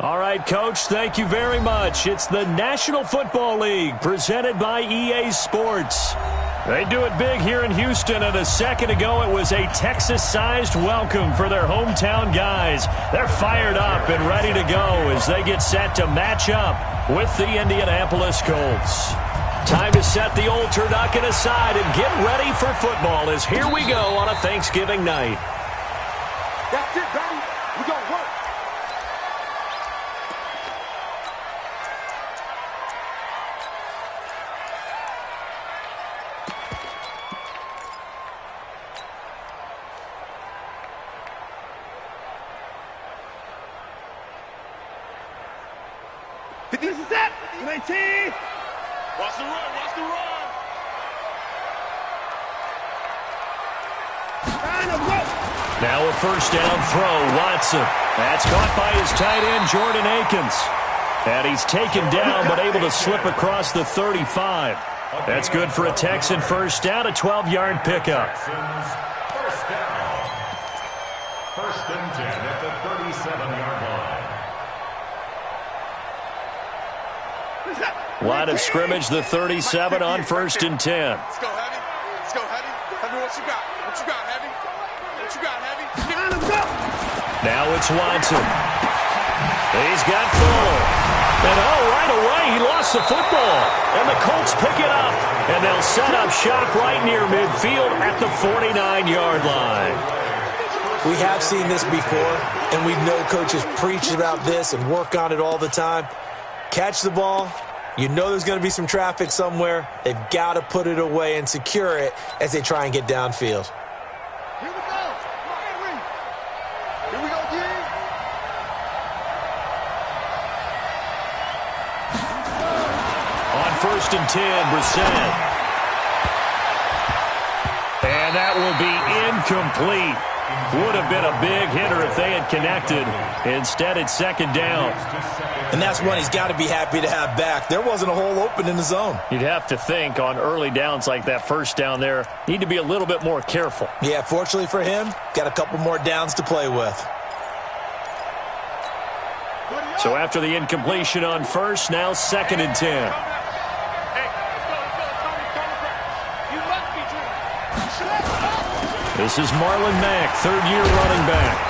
All right, Coach, thank you very much. It's the National Football League presented by EA Sports. They do it big here in Houston, and a second ago it was a Texas-sized welcome for their hometown guys. They're fired up and ready to go as they get set to match up with the Indianapolis Colts. Time to set the old turducken aside and get ready for football as here we go on a Thanksgiving night. That's it, baby. We're going to work. This is it. 19. Watch the run. Watch the run. Now a first down throw, Watson. That's caught by his tight end, Jordan Akins. And he's taken down but able to slip across the 35. That's good for a Texan first down, a 12-yard pickup. First down. First and 10 at the 37-yard line. Line of scrimmage, the 37 on first and 10. Let's go, Heavy. Let's go, Heavy. Heavy, what you got? What you got, Heavy? What you got, Heavy? Now it's Watson. He's got Fuller. And right away he lost the football. And the Colts pick it up. And they'll set up shop right near midfield at the 49-yard line. We have seen this before, and we know coaches preach about this and work on it all the time. Catch the ball. You know there's going to be some traffic somewhere. They've got to put it away and secure it as they try and get downfield. Here we go. Here we go, D. On first and 10, Brissett. And that will be incomplete. Would have been a big hitter if they had connected. Instead, it's second down. And that's one he's got to be happy to have back. There wasn't a hole open in the zone. You'd have to think on early downs like that first down there, need to be a little bit more careful. Yeah, fortunately for him, got a couple more downs to play with. So after the incompletion on first, now second and 10. This is Marlon Mack, third-year running back.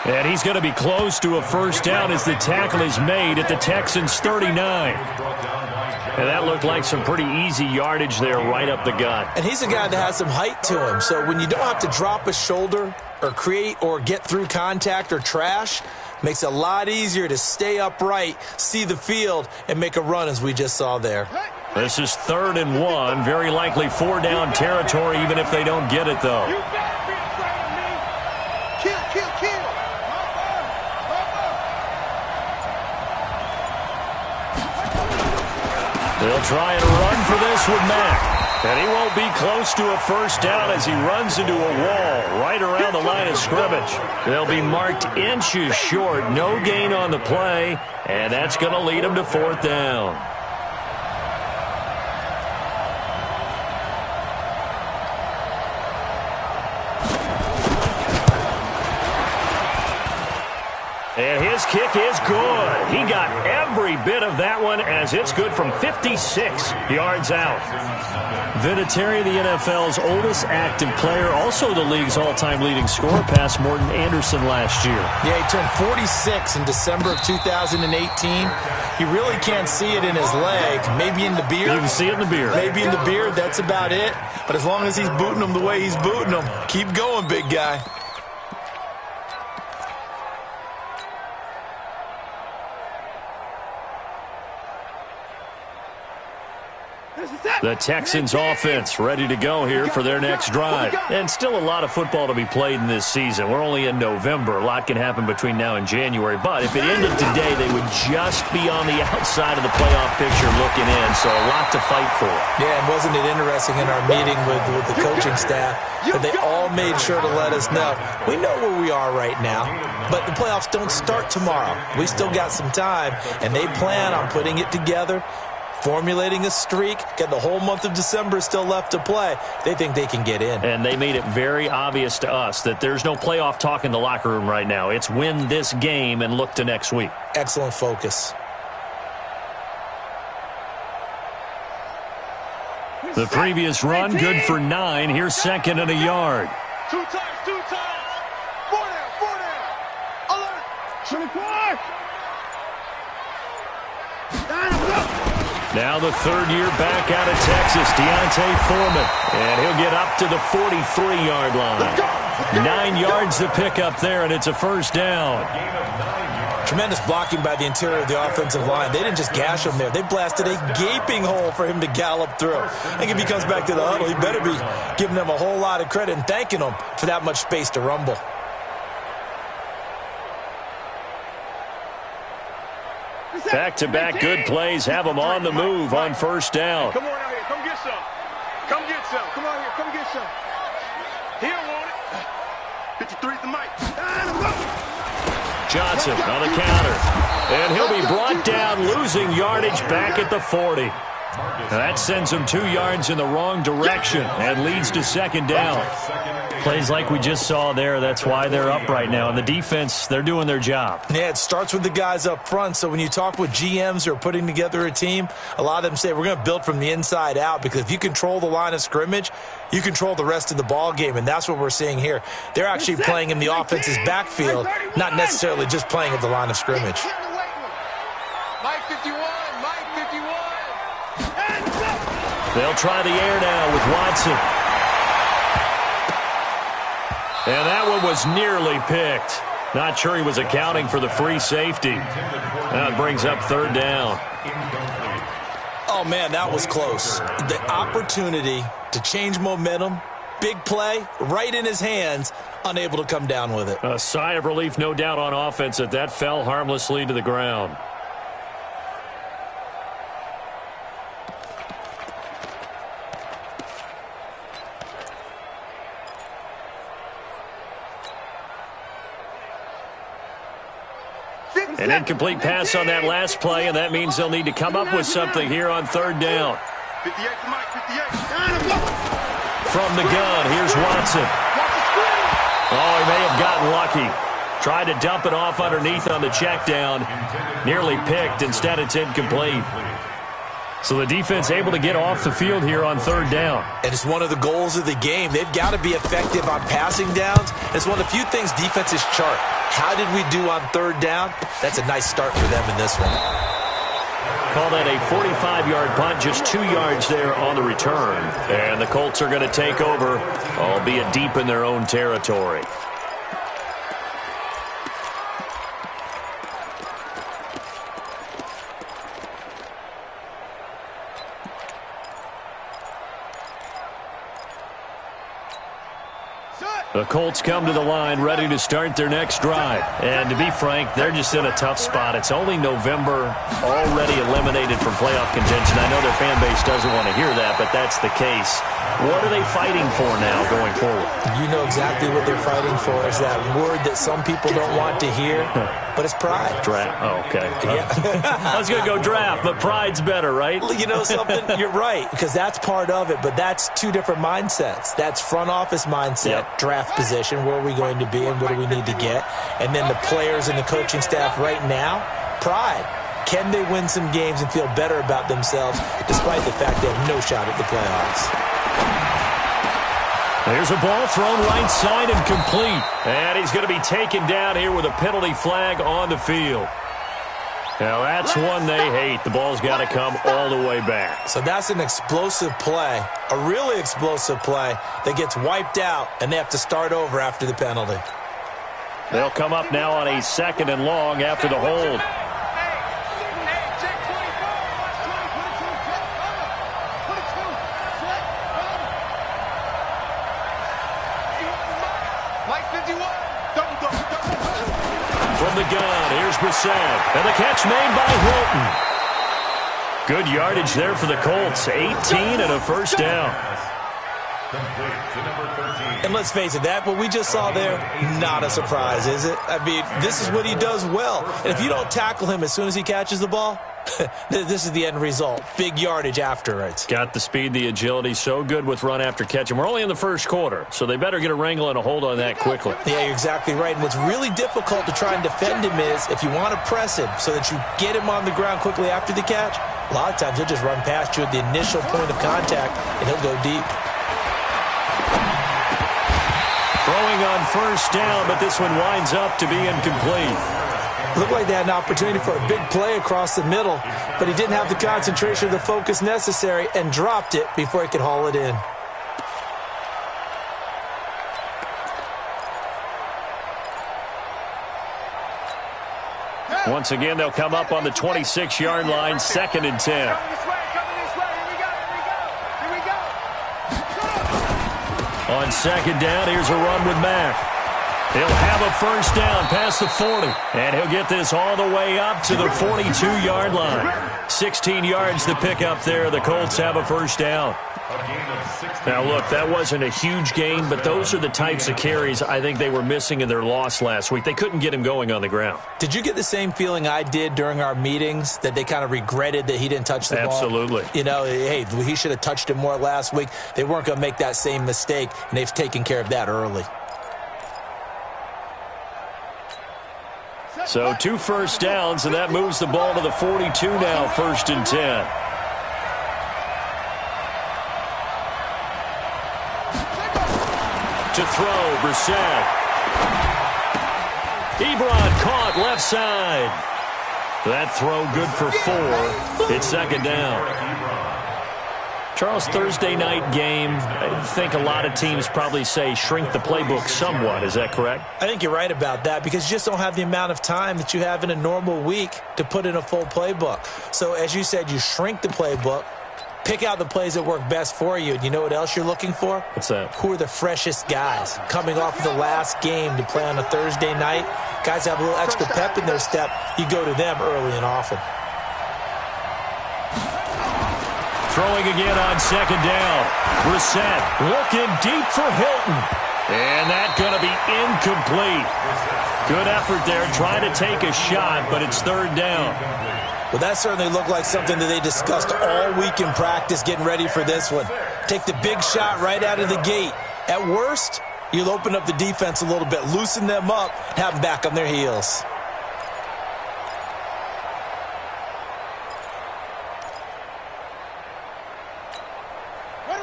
And he's going to be close to a first down as the tackle is made at the Texans' 39. And that looked like some pretty easy yardage there right up the gut. And he's a guy that has some height to him. So when you don't have to drop a shoulder or create or get through contact or trash, makes it a lot easier to stay upright, see the field, and make a run as we just saw there. This is 3rd and 1. Very likely 4-down territory even if they don't get it, though. They'll try and run for this with Mack. And he won't be close to a first down as he runs into a wall right around the line of scrimmage. They'll be marked inches short. No gain on the play. And that's going to lead him to 4th down. And his kick is good. He got every bit of that one as it's good from 56 yards out. Vinatieri, the NFL's oldest active player, also the league's all-time leading scorer, past Morton Anderson last year. Yeah, he turned 46 in December of 2018. He really can't see it in his leg. Maybe in the beard. You can see it in the beard. Maybe in the beard. That's about it. But as long as he's booting them the way he's booting them, keep going, big guy. The Texans offense ready to go here for their next drive. And still a lot of football to be played in this season. We're only in November. A lot can happen between now and January. But if it ended today, they would just be on the outside of the playoff picture looking in. So a lot to fight for. Yeah, and wasn't it interesting in our meeting with the coaching staff that they all made sure to let us know. We know where we are right now, but the playoffs don't start tomorrow. We still got some time, and they plan on putting it together formulating a streak, get the whole month of December still left to play. They think they can get in. And they made it very obvious to us that there's no playoff talk in the locker room right now. It's win this game and look to next week. Excellent focus. The previous run, good for 9. Here's second and a yard. 2 times. 4 down. Alert. 24. Now the third-year back out of Texas, Deontay Foreman. And he'll get up to the 43-yard line. 9 yards to pick up there, and it's a first down. Tremendous blocking by the interior of the offensive line. They didn't just gash him there. They blasted a gaping hole for him to gallop through. I think if he comes back to the huddle, he better be giving them a whole lot of credit and thanking them for that much space to rumble. Back-to-back good plays have them on the move on first down. Come on out here. Come get some. Come get some. Come on here. Come get some. He don't want it. 53's the mic. Johnson on the counter. And he'll be brought down, losing yardage back at the 40. That sends him 2 yards in the wrong direction and leads to second down. Plays like we just saw there, that's why they're up right now. And the defense, they're doing their job. Yeah, it starts with the guys up front. So when you talk with GMs who are putting together a team, a lot of them say we're going to build from the inside out, because if you control the line of scrimmage, you control the rest of the ball game, and that's what we're seeing here. They're actually playing in the offense's backfield, not necessarily just playing at the line of scrimmage. Mike 51. They'll try the air now with Watson. And that one was nearly picked. Not sure he was accounting for the free safety. That brings up third down. Oh, man, that was close. The opportunity to change momentum, big play, right in his hands, unable to come down with it. A sigh of relief, no doubt, on offense that fell harmlessly to the ground. An incomplete pass on that last play, and that means they'll need to come up with something here on third down. 58 to Mike, 58. From the gun, here's Watson. Oh, he may have gotten lucky. Tried to dump it off underneath on the check down. Nearly picked. Instead, it's incomplete. So the defense able to get off the field here on third down. And it's one of the goals of the game. They've got to be effective on passing downs. It's one of the few things defenses chart. How did we do on third down? That's a nice start for them in this one. Call that a 45-yard punt, just 2 yards there on the return. And the Colts are going to take over, albeit deep in their own territory. The Colts come to the line ready to start their next drive. And to be frank, they're just in a tough spot. It's only November, already eliminated from playoff contention. I know their fan base doesn't want to hear that, but that's the case. What are they fighting for now going forward? You know exactly what they're fighting for. Is that word that some people don't want to hear, but it's pride. Draft. Oh, okay. Yeah. I was going to go draft, but pride's better, right? You know something? You're right, because that's part of it, but that's two different mindsets. That's front office mindset, draft position, where are we going to be and what do we need to get? And then the players and the coaching staff right now, pride. Can they win some games and feel better about themselves despite the fact they have no shot at the playoffs? There's a ball thrown right side and complete. And he's going to be taken down here with a penalty flag on the field. Now that's one they hate. The ball's got to come all the way back. So that's an explosive play, a really explosive play that gets wiped out, and they have to start over after the penalty. They'll come up now on a second and long after the hold. From the gun, here's Brissett. And the catch made by Hilton. Good yardage there for the Colts. 18 and a first down. And let's face it, that what we just saw there, not a surprise, is it? I mean, this is what he does well. And if you don't tackle him as soon as he catches the ball, This is the end result. Big yardage afterwards. Got the speed, the agility, so good with run after catch. And we're only in the first quarter, so they better get a wrangle and a hold on that quickly. Yeah, you're exactly right. And what's really difficult to try and defend him is if you want to press him so that you get him on the ground quickly after the catch, a lot of times he'll just run past you at the initial point of contact, and he'll go deep. Throwing on first down, but this one winds up to be incomplete. Looked like they had an opportunity for a big play across the middle, but he didn't have the concentration or the focus necessary and dropped it before he could haul it in. Once again, they'll come up on the 26-yard line, 2nd and 10. On 2nd down, here's a run with Mack. He'll have a first down past the 40, and he'll get this all the way up to the 42-yard line. 16 yards to pick up there. The Colts have a first down. Now, look, that wasn't a huge gain, but those are the types of carries I think they were missing in their loss last week. They couldn't get him going on the ground. Did you get the same feeling I did during our meetings, that they kind of regretted that he didn't touch the ball? Absolutely. You know, hey, he should have touched it more last week. They weren't going to make that same mistake, and they've taken care of that early. So 2 first downs, and that moves the ball to the 42 now, 1st and 10. To throw, Brissett. Ebron caught left side. That throw good for 4. It's 2nd down. Charles, Thursday night game, I think a lot of teams probably say shrink the playbook somewhat. Is that correct? I think you're right about that because you just don't have the amount of time that you have in a normal week to put in a full playbook. So as you said, you shrink the playbook, pick out the plays that work best for you. And you know what else you're looking for? What's that? Who are the freshest guys coming off of the last game to play on a Thursday night? Guys have a little extra pep in their step. You go to them early and often. Throwing again on 2nd down. Brissett looking deep for Hilton. And that's going to be incomplete. Good effort there, trying to take a shot, but it's 3rd down. Well, that certainly looked like something that they discussed all week in practice getting ready for this one. Take the big shot right out of the gate. At worst, you'll open up the defense a little bit, loosen them up, have them back on their heels.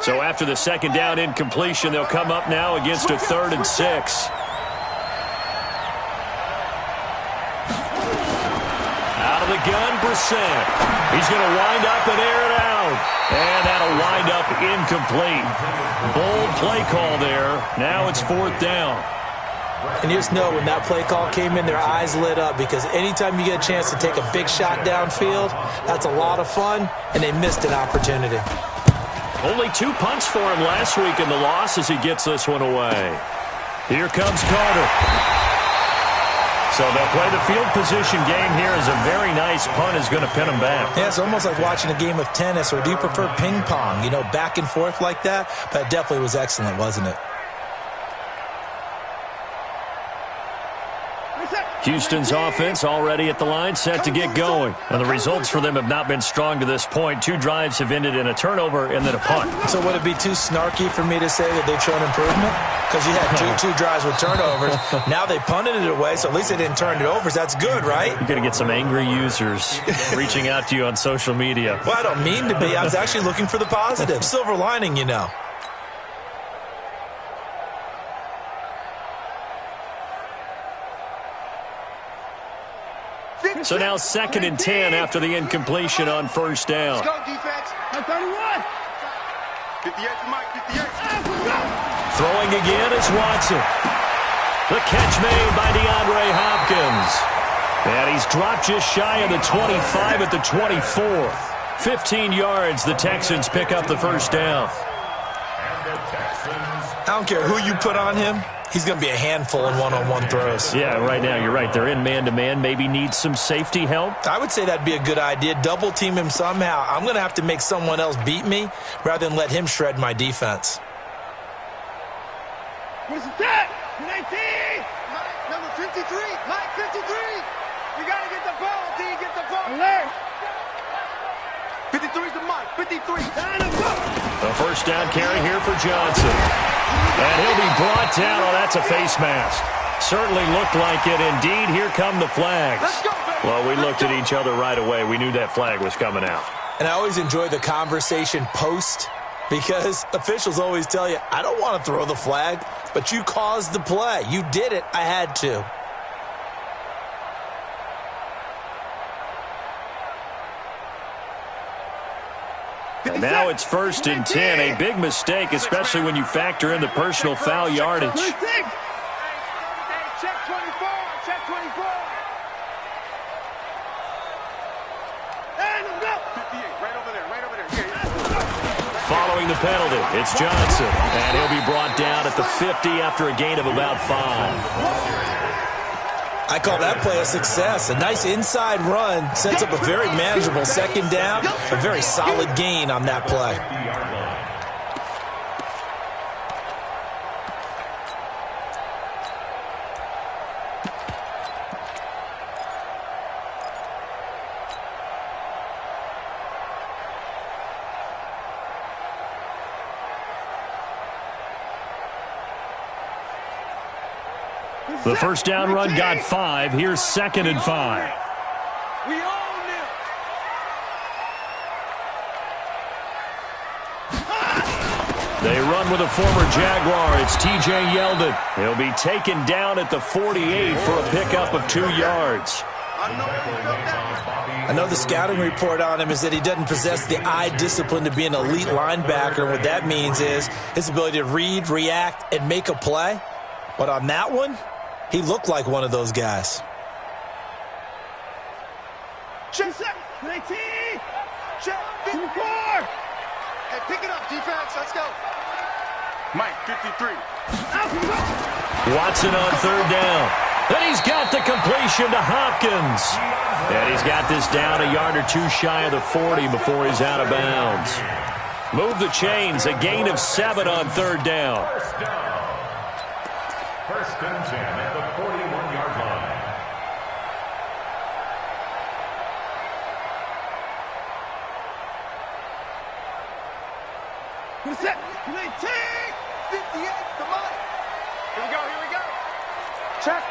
So after the 2nd down incompletion, they'll come up now against a 3rd and 6. Out of the gun, Brissett. He's going to wind up and air it out. And that'll wind up incomplete. Bold play call there. Now it's 4th down. And you just know when that play call came in, their eyes lit up because anytime you get a chance to take a big shot downfield, that's a lot of fun, and they missed an opportunity. Only 2 punts for him last week in the loss as he gets this one away. Here comes Carter. So they'll play the field position game here as a very nice punt is going to pin him back. Yeah, it's almost like watching a game of tennis, or do you prefer ping pong? You know, back and forth like that? But it definitely was excellent, wasn't it? Houston's offense already at the line, set to get going. And the results for them have not been strong to this point. 2 drives have ended in a turnover and then a punt. So would it be too snarky for me to say that they've shown improvement? Because you had two drives with turnovers. Now they punted it away, so at least they didn't turn it over. So that's good, right? You're going to get some angry users reaching out to you on social media. Well, I don't mean to be. I was actually looking for the positive. Silver lining, you know. So now 2nd and 10 after the incompletion on 1st down. Let's go, defense. 31. 58 for Mike, 58. Throwing again is Watson. The catch made by DeAndre Hopkins. And he's dropped just shy of the 25 at the 24. 15 yards, the Texans pick up the first down. I don't care who you put on him. He's going to be a handful in one-on-one throws. Yeah, right now, you're right. They're in man-to-man. Maybe needs some safety help. I would say that'd be a good idea. Double team him somehow. I'm going to have to make someone else beat me rather than let him shred my defense. What is that? 19. Mike, number 53. Mike, 53. You got to get the ball, D. Get the ball. Alert. 53's the mic. 53. The first down carry here for Johnson. And he'll be brought down. Oh, that's a face mask. Certainly looked like it. Indeed, here come the flags. Let's go, baby. Well, we looked at each other right away. We knew that flag was coming out. And I always enjoy the conversation post because officials always tell you, I don't want to throw the flag, but you caused the play. You did it. I had to. And now it's 1st and 10. A big mistake, especially when you factor in the personal foul yardage. Check 24. Check 24. And go. 58. Right over there. Right over there. Following the penalty, it's Johnson. And he'll be brought down at the 50 after a gain of about 5. I call that play a success. A nice inside run sets up a very manageable second down. A very solid gain on that play. The first down run got 5. Here's 2nd and 5. We own them. They run with a former Jaguar. It's T.J. Yeldon. He'll be taken down at the 48 for a pickup of 2 yards. I know the scouting report on him is that he doesn't possess the eye discipline to be an elite linebacker. What that means is his ability to read, react, and make a play. But on that one, he looked like one of those guys. Check 19. Check 54. Hey, pick it up, defense. Let's go. Mike, 53. Watson on 3rd down. And he's got the completion to Hopkins. And he's got this down a yard or 2 shy of the 40 before he's out of bounds. Move the chains. A gain of 7 on 3rd down. First and 10 at the 41-yard line. Who's that? 19. 58. Come on. Here we go. Here we go. Check.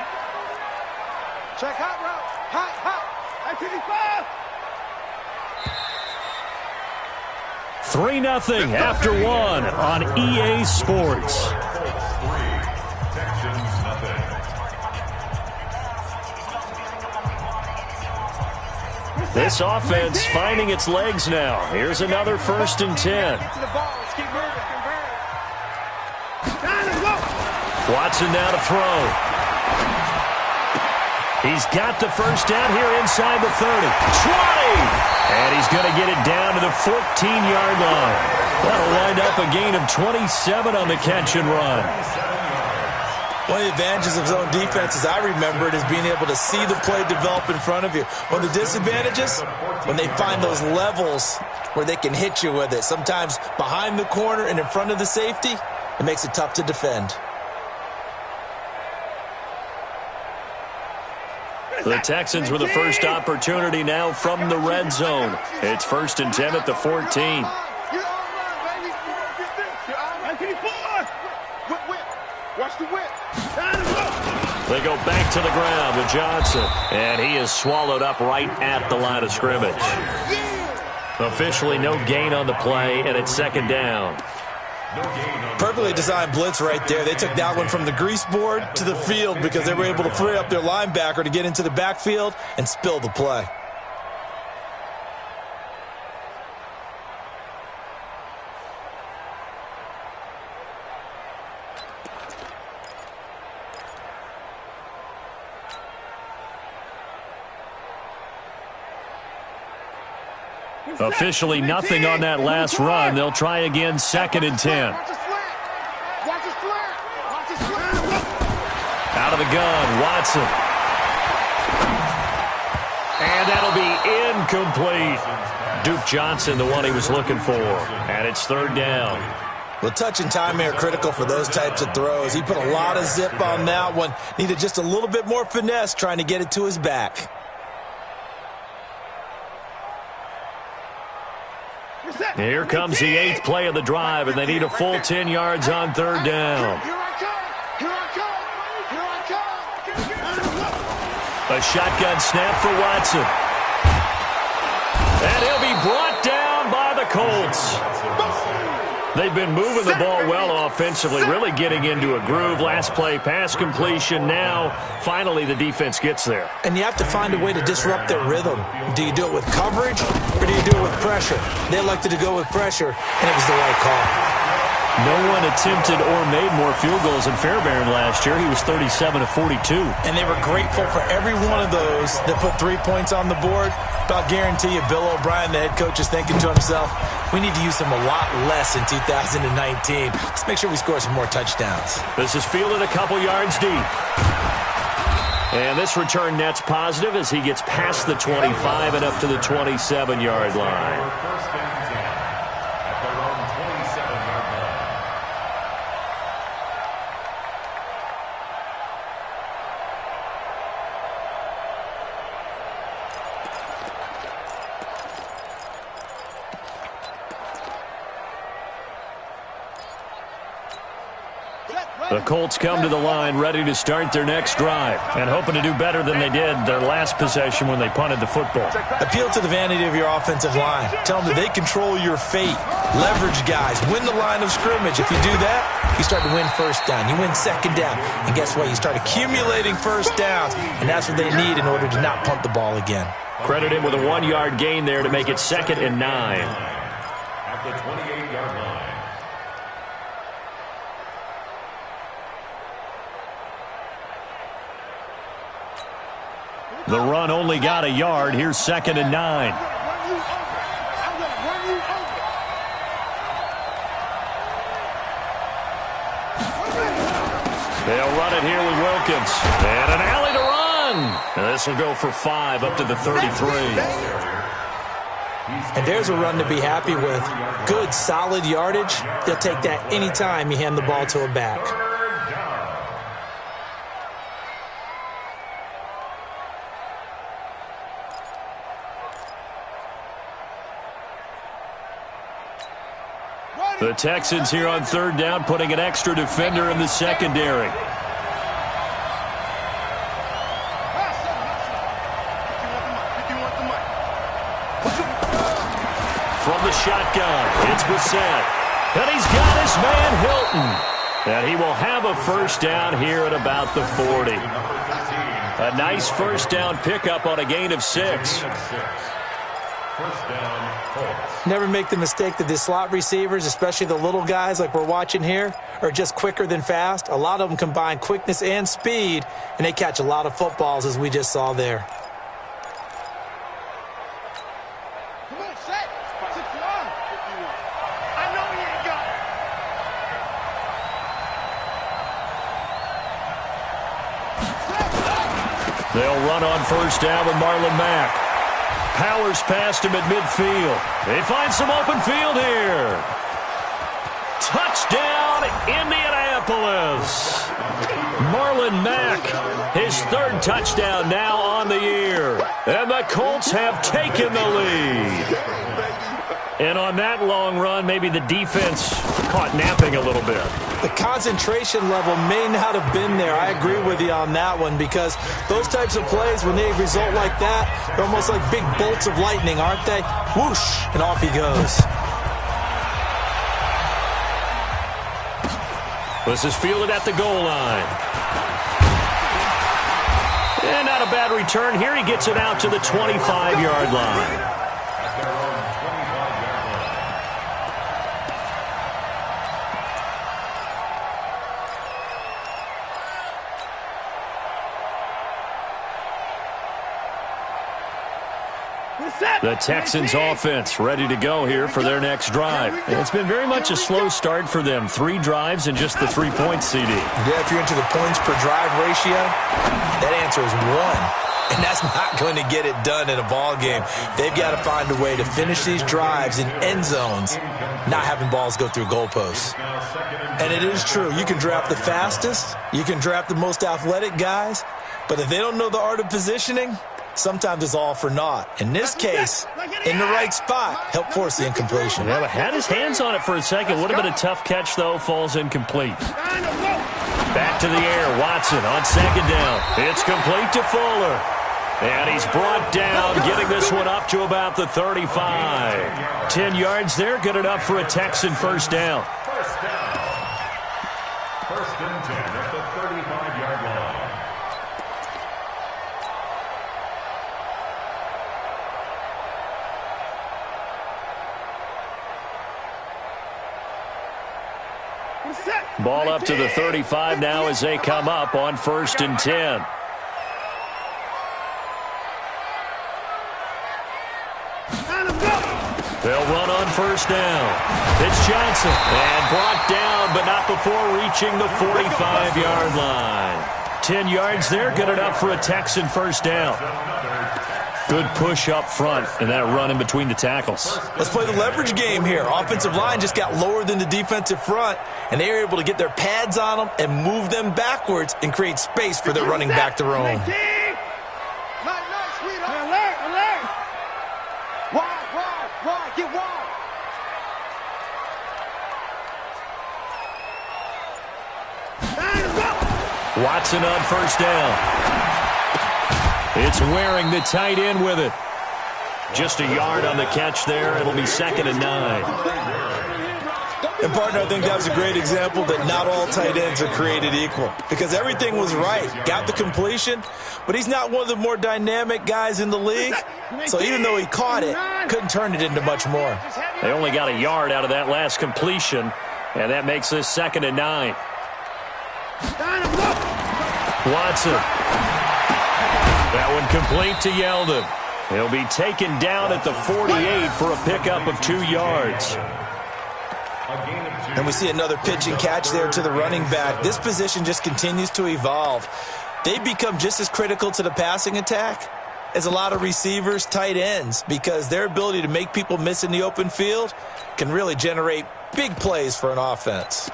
Check hot route. Hot, hot. I 3-0 after 1 on EA Sports. This offense finding its legs now. Here's another 1st and 10. Watson now to throw. He's got the first down here inside the 30. 20! And he's going to get it down to the 14-yard line. That'll wind up a gain of 27 on the catch and run. One of the advantages of zone defense, as I remember it, is being able to see the play develop in front of you. One of the disadvantages, when they find those levels where they can hit you with it, sometimes behind the corner and in front of the safety, it makes it tough to defend. The Texans with the first opportunity now from the red zone. It's 1st and 10 at the 14. Watch the whip. They go back to the ground with Johnson, and he is swallowed up right at the line of scrimmage. Officially no gain on the play, and it's 2nd down. Perfectly designed blitz right there. They took that one from the grease board to the field because they were able to free up their linebacker to get into the backfield and spill the play. Officially nothing on that last run. They'll try again, 2nd and 10. Out of the gun, Watson. And that'll be incomplete. Duke Johnson, the one he was looking for. And it's 3rd down. Well, touch and timing are critical for those types of throws. He put a lot of zip on that one. Needed just a little bit more finesse trying to get it to his back. Here comes the 8th play of the drive, and they need a full 10 yards on third down. A shotgun snap for Watson. And he'll be brought down by the Colts. They've been moving the ball well offensively, really getting into a groove. Last play, pass completion. Now, finally, the defense gets there. And you have to find a way to disrupt their rhythm. Do you do it with coverage, or do you do it with pressure? They elected to go with pressure, and it was the right call. No one attempted or made more field goals than Fairbairn last year. He was 37 of 42. And they were grateful for every one of those that put 3 points on the board. But I'll guarantee you, Bill O'Brien, the head coach, is thinking to himself, we need to use them a lot less in 2019. Let's make sure we score some more touchdowns. This is fielded a couple yards deep. And this return net's positive as he gets past the 25 and up to the 27-yard line. The Colts come to the line ready to start their next drive and hoping to do better than they did their last possession when they punted the football. Appeal to the vanity of your offensive line. Tell them that they control your fate. Leverage guys. Win the line of scrimmage. If you do that, you start to win first down. You win second down. And guess what? You start accumulating first downs. And that's what they need in order to not punt the ball again. Credit him with a 1-yard gain there to make it 2nd and 9. At the 28-yard line. The run only got a yard. Here's 2nd and 9. They'll run it here with Wilkins. And an alley to run. And this will go for 5 up to the 33. And there's a run to be happy with. Good, solid yardage. They'll take that anytime you hand the ball to a back. The Texans here on third down, putting an extra defender in the secondary. From the shotgun, it's Brissett. And he's got his man Hilton. And he will have a first down here at about the 40. A nice first down pickup on a gain of 6. First down, Colts. Never make the mistake that the slot receivers, especially the little guys like we're watching here, are just quicker than fast. A lot of them combine quickness and speed, and they catch a lot of footballs, as we just saw there. Come on, set. 61. I know he ain't got it. They'll run on first down with Marlon Mack. Powers past him at midfield. They find some open field here. Touchdown, Indianapolis. Marlon Mack, his 3rd touchdown now on the year. And the Colts have taken the lead. And on that long run, maybe the defense caught napping a little bit. The concentration level may not have been there. I agree with you on that one, because those types of plays, when they result like that, they're almost like big bolts of lightning, aren't they? Whoosh, and off he goes. This is fielded at the goal line. And not a bad return here. He gets it out to the 25-yard line. The Texans offense ready to go here for their next drive. It's been very much a slow start for them. 3 drives and just the 3-point CD. Yeah, if you're into the points per drive ratio, that answer is 1. And that's not going to get it done in a ball game. They've got to find a way to finish these drives in end zones, not having balls go through goalposts. And it is true. You can draft the fastest. You can draft the most athletic guys. But if they don't know the art of positioning, sometimes it's all for naught. In this case, in the right spot, helped force the incompletion. Yeah, but had his hands on it for a second. Would have been a tough catch, though. Falls incomplete. Back to the air. Watson on second down. It's complete to Fuller. And he's brought down, getting this one up to about the 35. 10 yards there, good enough for a Texan first down. First and 10 at the 35-yard line. Ball up to the 35 now as they come up on 1st and 10. They'll run on 1st down. It's Johnson. And brought down, but not before reaching the 45-yard line. 10 yards there, good enough for a Texan first down. Good push up front and that run in between the tackles. Let's play the leverage game here. Offensive line just got lower than the defensive front, and they were able to get their pads on them and move them backwards and create space for their running back to roam. Nice, sweetheart. Alert. Wide, get wide. Watson on 1st down. It's Waring, the tight end, with it. Just a yard on the catch there. It'll be 2nd and 9. And, partner, I think that was a great example that not all tight ends are created equal, because everything was right. Got the completion, but he's not one of the more dynamic guys in the league. So even though he caught it, couldn't turn it into much more. They only got a yard out of that last completion, and that makes this 2nd and 9. Watson. That one complete to Yeldon. He'll be taken down at the 48 for a pickup of 2 yards. And we see another pitch and catch there to the running back. This position just continues to evolve. They become just as critical to the passing attack as a lot of receivers, tight ends, because their ability to make people miss in the open field can really generate big plays for an offense.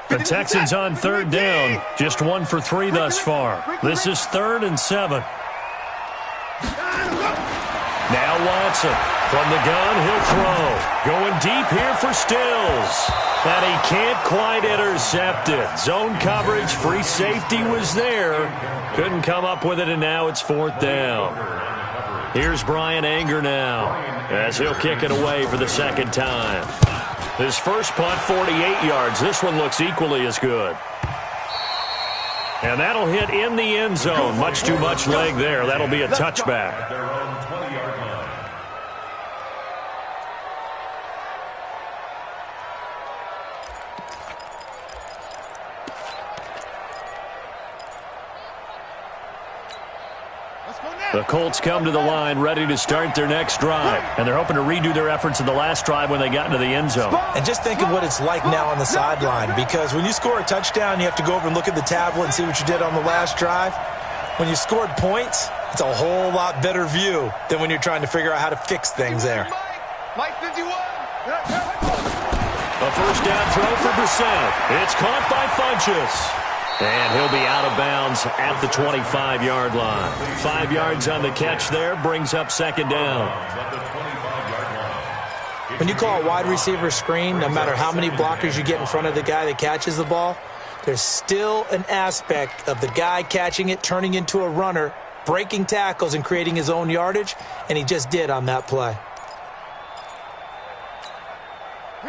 The Texans on 3rd down. Just 1 for 3 thus far. This is 3rd and 7. Now Watson. From the gun, he'll throw. Going deep here for Stills. And he can't quite intercept it. Zone coverage, free safety was there. Couldn't come up with it, and now it's 4th down. Here's Brian Anger now as he'll kick it away for the 2nd time. His first punt, 48 yards. This one looks equally as good. And that'll hit in the end zone. Much too much leg there. That'll be a touchback. Their own 20-yard line. The Colts come to the line ready to start their next drive. And they're hoping to redo their efforts in the last drive when they got into the end zone. And just think of what it's like now on the sideline, because when you score a touchdown, you have to go over and look at the tablet and see what you did on the last drive. When you scored points, it's a whole lot better view than when you're trying to figure out how to fix things there. Mike 51. A first down throw for Brissett. It's caught by Funchess. And he'll be out of bounds at the 25-yard line. 5 yards on the catch there, brings up 2nd down. When you call a wide receiver screen, no matter how many blockers you get in front of the guy that catches the ball, there's still an aspect of the guy catching it, turning into a runner, breaking tackles and creating his own yardage, and he just did on that play.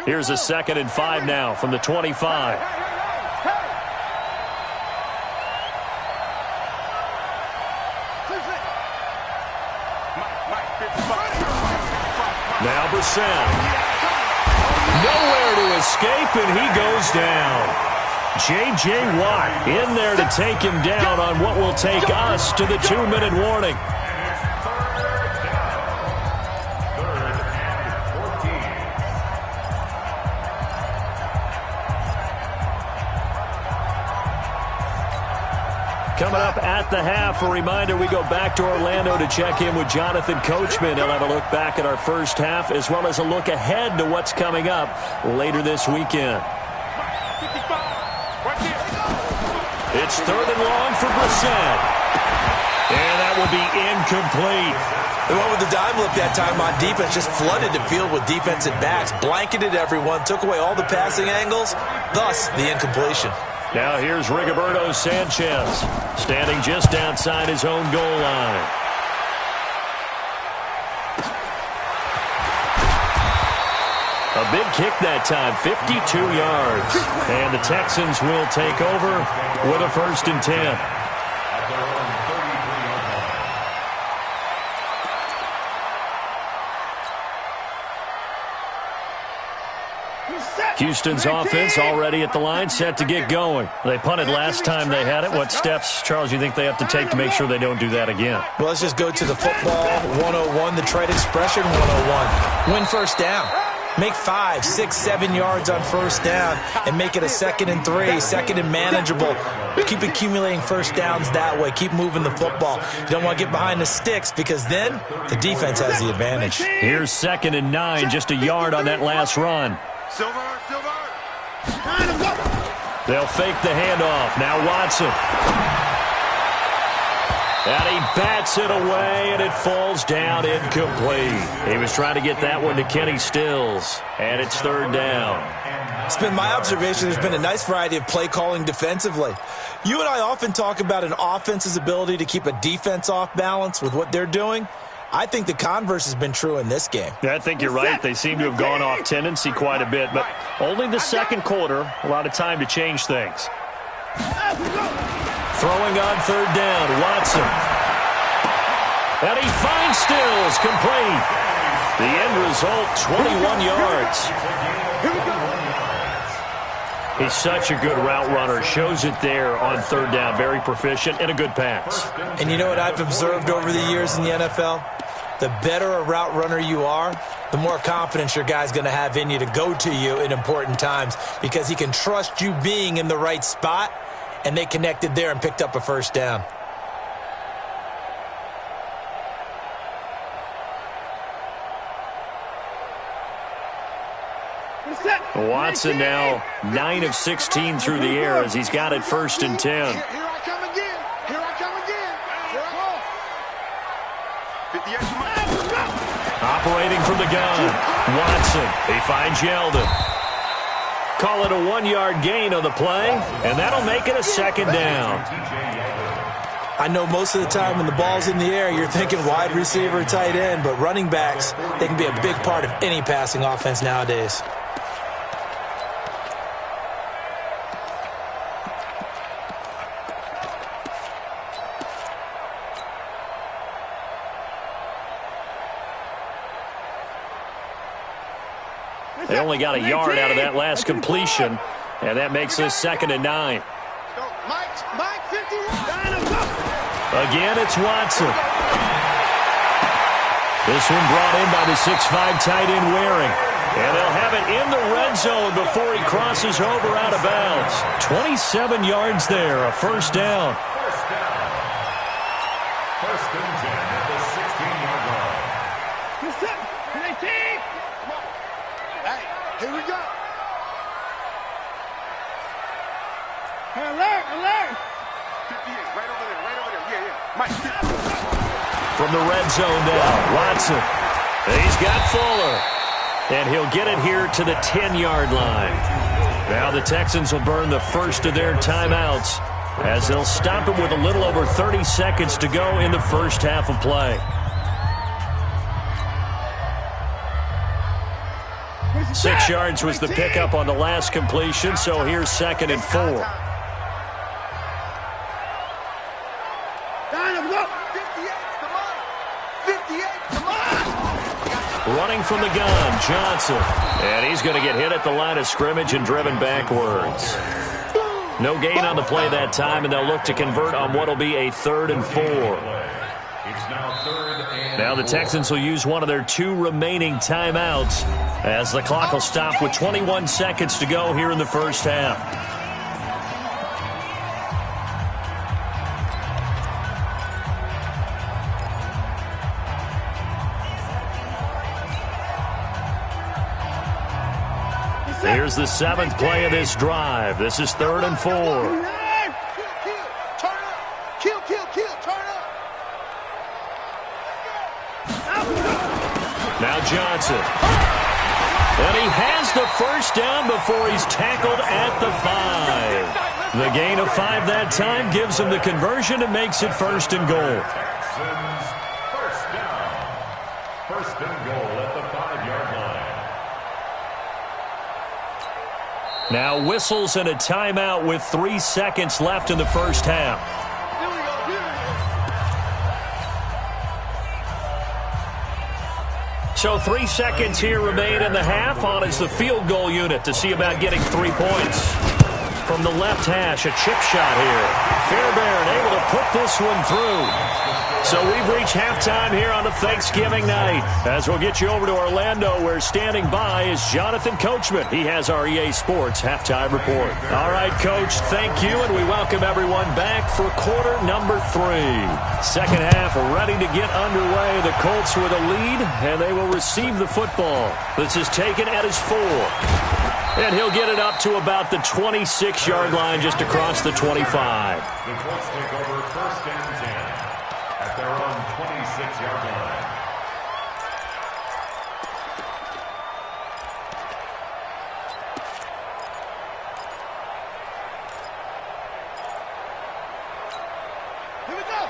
Here's a 2nd and 5 now from the 25. Now Brissett. Nowhere to escape, and he goes down. J.J. Watt in there to take him down on what will take us to the 2-minute warning. Coming up at the half, a reminder, we go back to Orlando to check in with Jonathan Coachman. He'll have a look back at our first half as well as a look ahead to what's coming up later this weekend. 55. Right there. It's third and long for Brissett. And that will be incomplete. They went with the dime look that time on defense, just flooded the field with defensive backs, blanketed everyone, took away all the passing angles, thus the incompletion. Now here's Rigoberto Sanchez, standing just outside his own goal line. A big kick that time, 52 yards. And the Texans will take over with a 1st and 10. Houston's offense already at the line, set to get going. They punted last time they had it. What steps, Charles, you think they have to take to make sure they don't do that again? Well, let's just go to the football 101, the trade expression 101. Win first down. Make 5, 6, 7 yards on first down and make it a 2nd and 3, 2nd and manageable. Keep accumulating first downs that way. Keep moving the football. You don't want to get behind the sticks because then the defense has the advantage. Here's 2nd and 9, just a yard on that last run. Silver. They'll fake the handoff. Now Watson. And he bats it away, and it falls down incomplete. He was trying to get that one to Kenny Stills, and it's 3rd down. It's been my observation there's been a nice variety of play calling defensively. You and I often talk about an offense's ability to keep a defense off balance with what they're doing. I think the converse has been true in this game. Yeah, I think you're right. They seem to have gone off tendency quite a bit, but only the 2nd quarter, a lot of time to change things. Throwing on 3rd down, Watson. And he finds Stills, complete. The end result, 21 yards. He's such a good route runner. Shows it there on 3rd down. Very proficient and a good pass. And you know what I've observed over the years in the NFL? The better a route runner you are, the more confidence your guy's going to have in you to go to you in important times because he can trust you being in the right spot, and they connected there and picked up a first down. Watson now 9 of 16 through the air as he's got it 1st and 10. Here I come again. Here I come again. Here I go. 50 yards. Operating from the gun, Watson. He finds Yeldon. Call it a 1-yard gain on the play, and that'll make it a 2nd down. I know most of the time when the ball's in the air, you're thinking wide receiver, tight end, but running backs, they can be a big part of any passing offense nowadays. They only got a yard out of that last completion, and that makes this 2nd and 9. Mike 51. Again, it's Watson. This one brought in by the 6'5" tight end Waring. And they'll have it in the red zone before he crosses over out of bounds. 27 yards there, a 1st down. First and 10 at the 16-yard line. Hey, here we go. Alert. 58, right over there. Yeah. Mike. From the red zone now, Watson. He's got Fuller. And he'll get it here to the 10-yard line. Now the Texans will burn the first of their timeouts as they'll stop it with a little over 30 seconds to go in the first half of play. 6 yards was the pickup on the last completion, so here's 2nd and 4. Running from the gun, Johnson. And he's going to get hit at the line of scrimmage and driven backwards. No gain on the play that time, and they'll look to convert on what will be a 3rd and 4. Now the Texans will use one of their 2 remaining timeouts as the clock will stop with 21 seconds to go here in the first half. Here's the 7th play of this drive. This is 3rd and 4. Now Johnson. And he has the first down before he's tackled at the 5. The gain of 5 that time gives him the conversion and makes it 1st and goal. Texans first down. 1st and goal at the 5-yard line. Now whistles and a timeout with 3 seconds left in the first half. So 3 seconds here remain in the half. On is the field goal unit to see about getting 3 points. From the left hash, a chip shot here. Fairbairn able to put this one through. So we've reached halftime here on a Thanksgiving night. As we'll get you over to Orlando, where standing by is Jonathan Coachman. He has our EA Sports halftime report. All right, Coach, thank you, and we welcome everyone back for quarter number 3. Second half ready to get underway. The Colts with a lead, and they will receive the football. This is taken at his 4. And he'll get it up to about the 26-yard line, just across the 25. The Colts take over 1st and 10 at their own 26-yard line.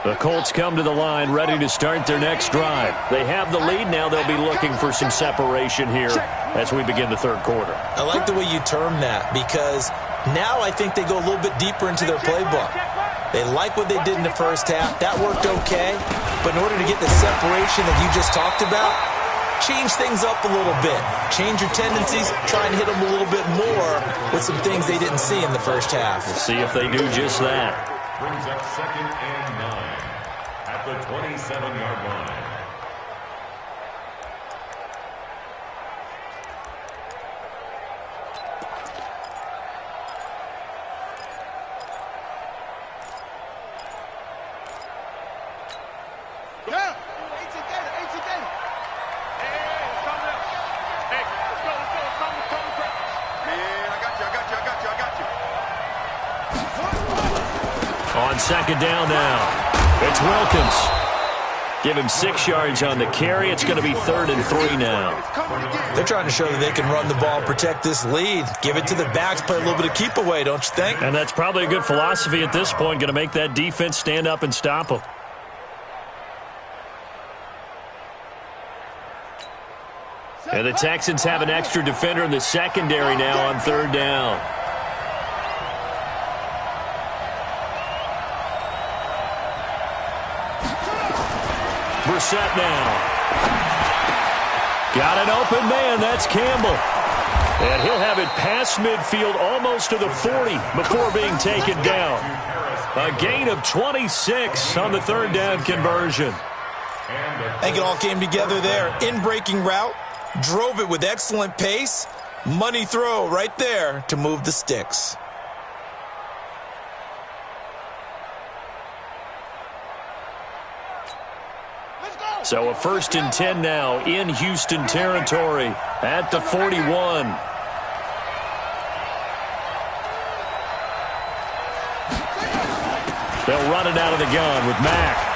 The Colts come to the line ready to start their next drive. They have the lead. Now they'll be looking for some separation here as we begin the third quarter. I like the way you term that, because now I think they go a little bit deeper into their playbook. They like what they did in the first half. That worked okay. But in order to get the separation that you just talked about, change things up a little bit. Change your tendencies. Try and hit them a little bit more with some things they didn't see in the first half. We'll see if they do just that. Brings up 2nd and 9 at the 27-yard line. On second down now, it's Wilkins. Give him 6 yards on the carry. It's going to be 3rd and 3 now. They're trying to show that they can run the ball, protect this lead. Give it to the backs, play a little bit of keep away, don't you think? And that's probably a good philosophy at this point, going to make that defense stand up and stop them. And the Texans have an extra defender in the secondary now on 3rd down. Brissett now. Got an open man. That's Campbell. And he'll have it past midfield almost to the 40 before being taken down. A gain of 26 on the 3rd down conversion. I think it all came together there. In-breaking route. Drove it with excellent pace. Money throw right there to move the sticks. So a 1st and 10 now in Houston territory at the 41. They'll run it out of the gun with Mack.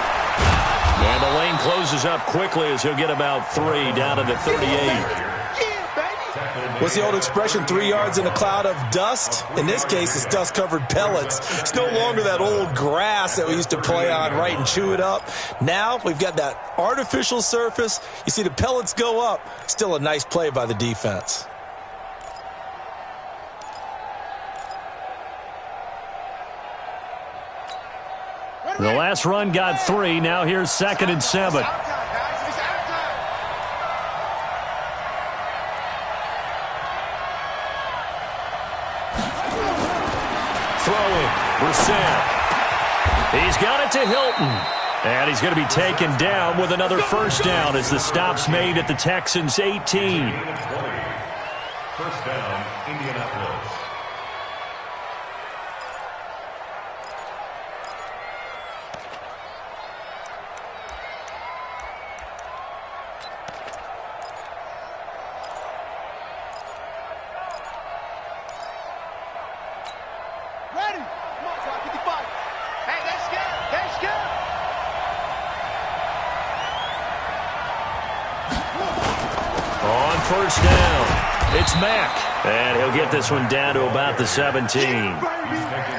And the lane closes up quickly as he'll get about 3 down to the 38. What's the old expression, 3 yards in a cloud of dust? In this case, it's dust-covered pellets. It's no longer that old grass that we used to play on, right, and chew it up. Now we've got that artificial surface. You see the pellets go up. Still a nice play by the defense. The last run got 3. Now here's 2nd and 7. Throwing, Brissett. He's got it to Hilton. And he's going to be taken down with another 1st down as the stop's made at the Texans' 18. 1st down, Indianapolis. On first down, it's Mack. And he'll get this one down to about the 17.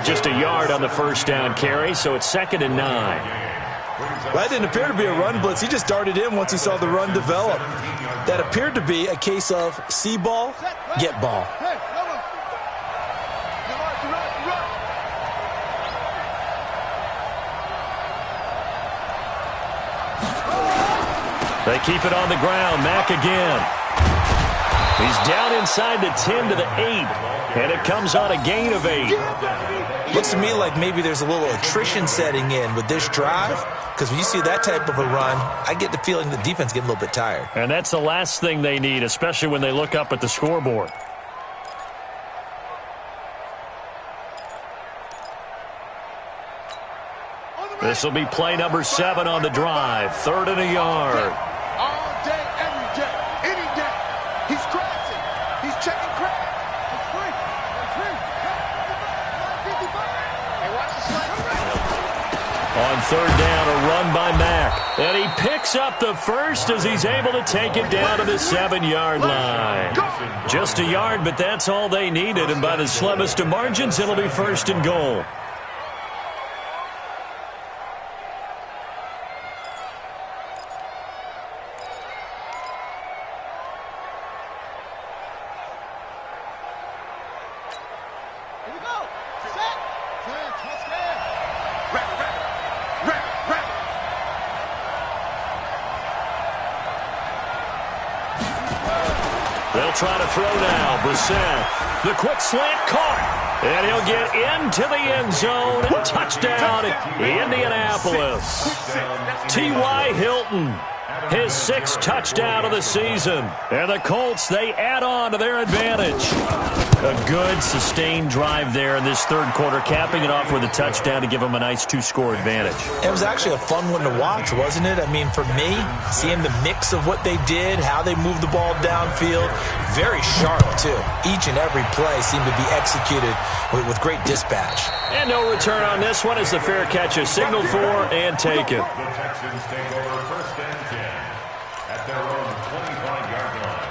Just a yard on the first down carry, so it's 2nd and 9. That didn't appear to be a run blitz. He just darted in once he saw the run develop. That appeared to be a case of see ball, get ball. They keep it on the ground. Mack again. He's down inside the 10 to the 8, and it comes on a gain of 8. Looks to me like maybe there's a little attrition setting in with this drive, because when you see that type of a run, I get the feeling the defense getting a little bit tired. And that's the last thing they need, especially when they look up at the scoreboard. This will be play number 7 on the drive. 3rd and a yard. All day, every day, any day. He's scratching. He's checking crack. It's free. It's free. Hey, watch the slide. On 3rd down, a run by Mack. And he picks up the first as he's able to take it down to the 7-yard line. Just a yard, but that's all they needed. And by the slimmest of margins, it'll be 1st and goal. They'll try to throw now. Brissett. The quick slant caught. And he'll get into the end zone. Touchdown, Indianapolis. T.Y. Hilton. His 6th touchdown of the season. And the Colts, they add on to their advantage. A good, sustained drive there in this 3rd quarter, capping it off with a touchdown to give them a nice 2-score advantage. It was actually a fun one to watch, wasn't it? I mean, for me, seeing the mix of what they did, how they moved the ball downfield, very sharp, too. Each and every play seemed to be executed with great dispatch. And no return on this one as the fair catch is signaled for and taken. The Texans take over 1st and 10 at their own 25-yard line.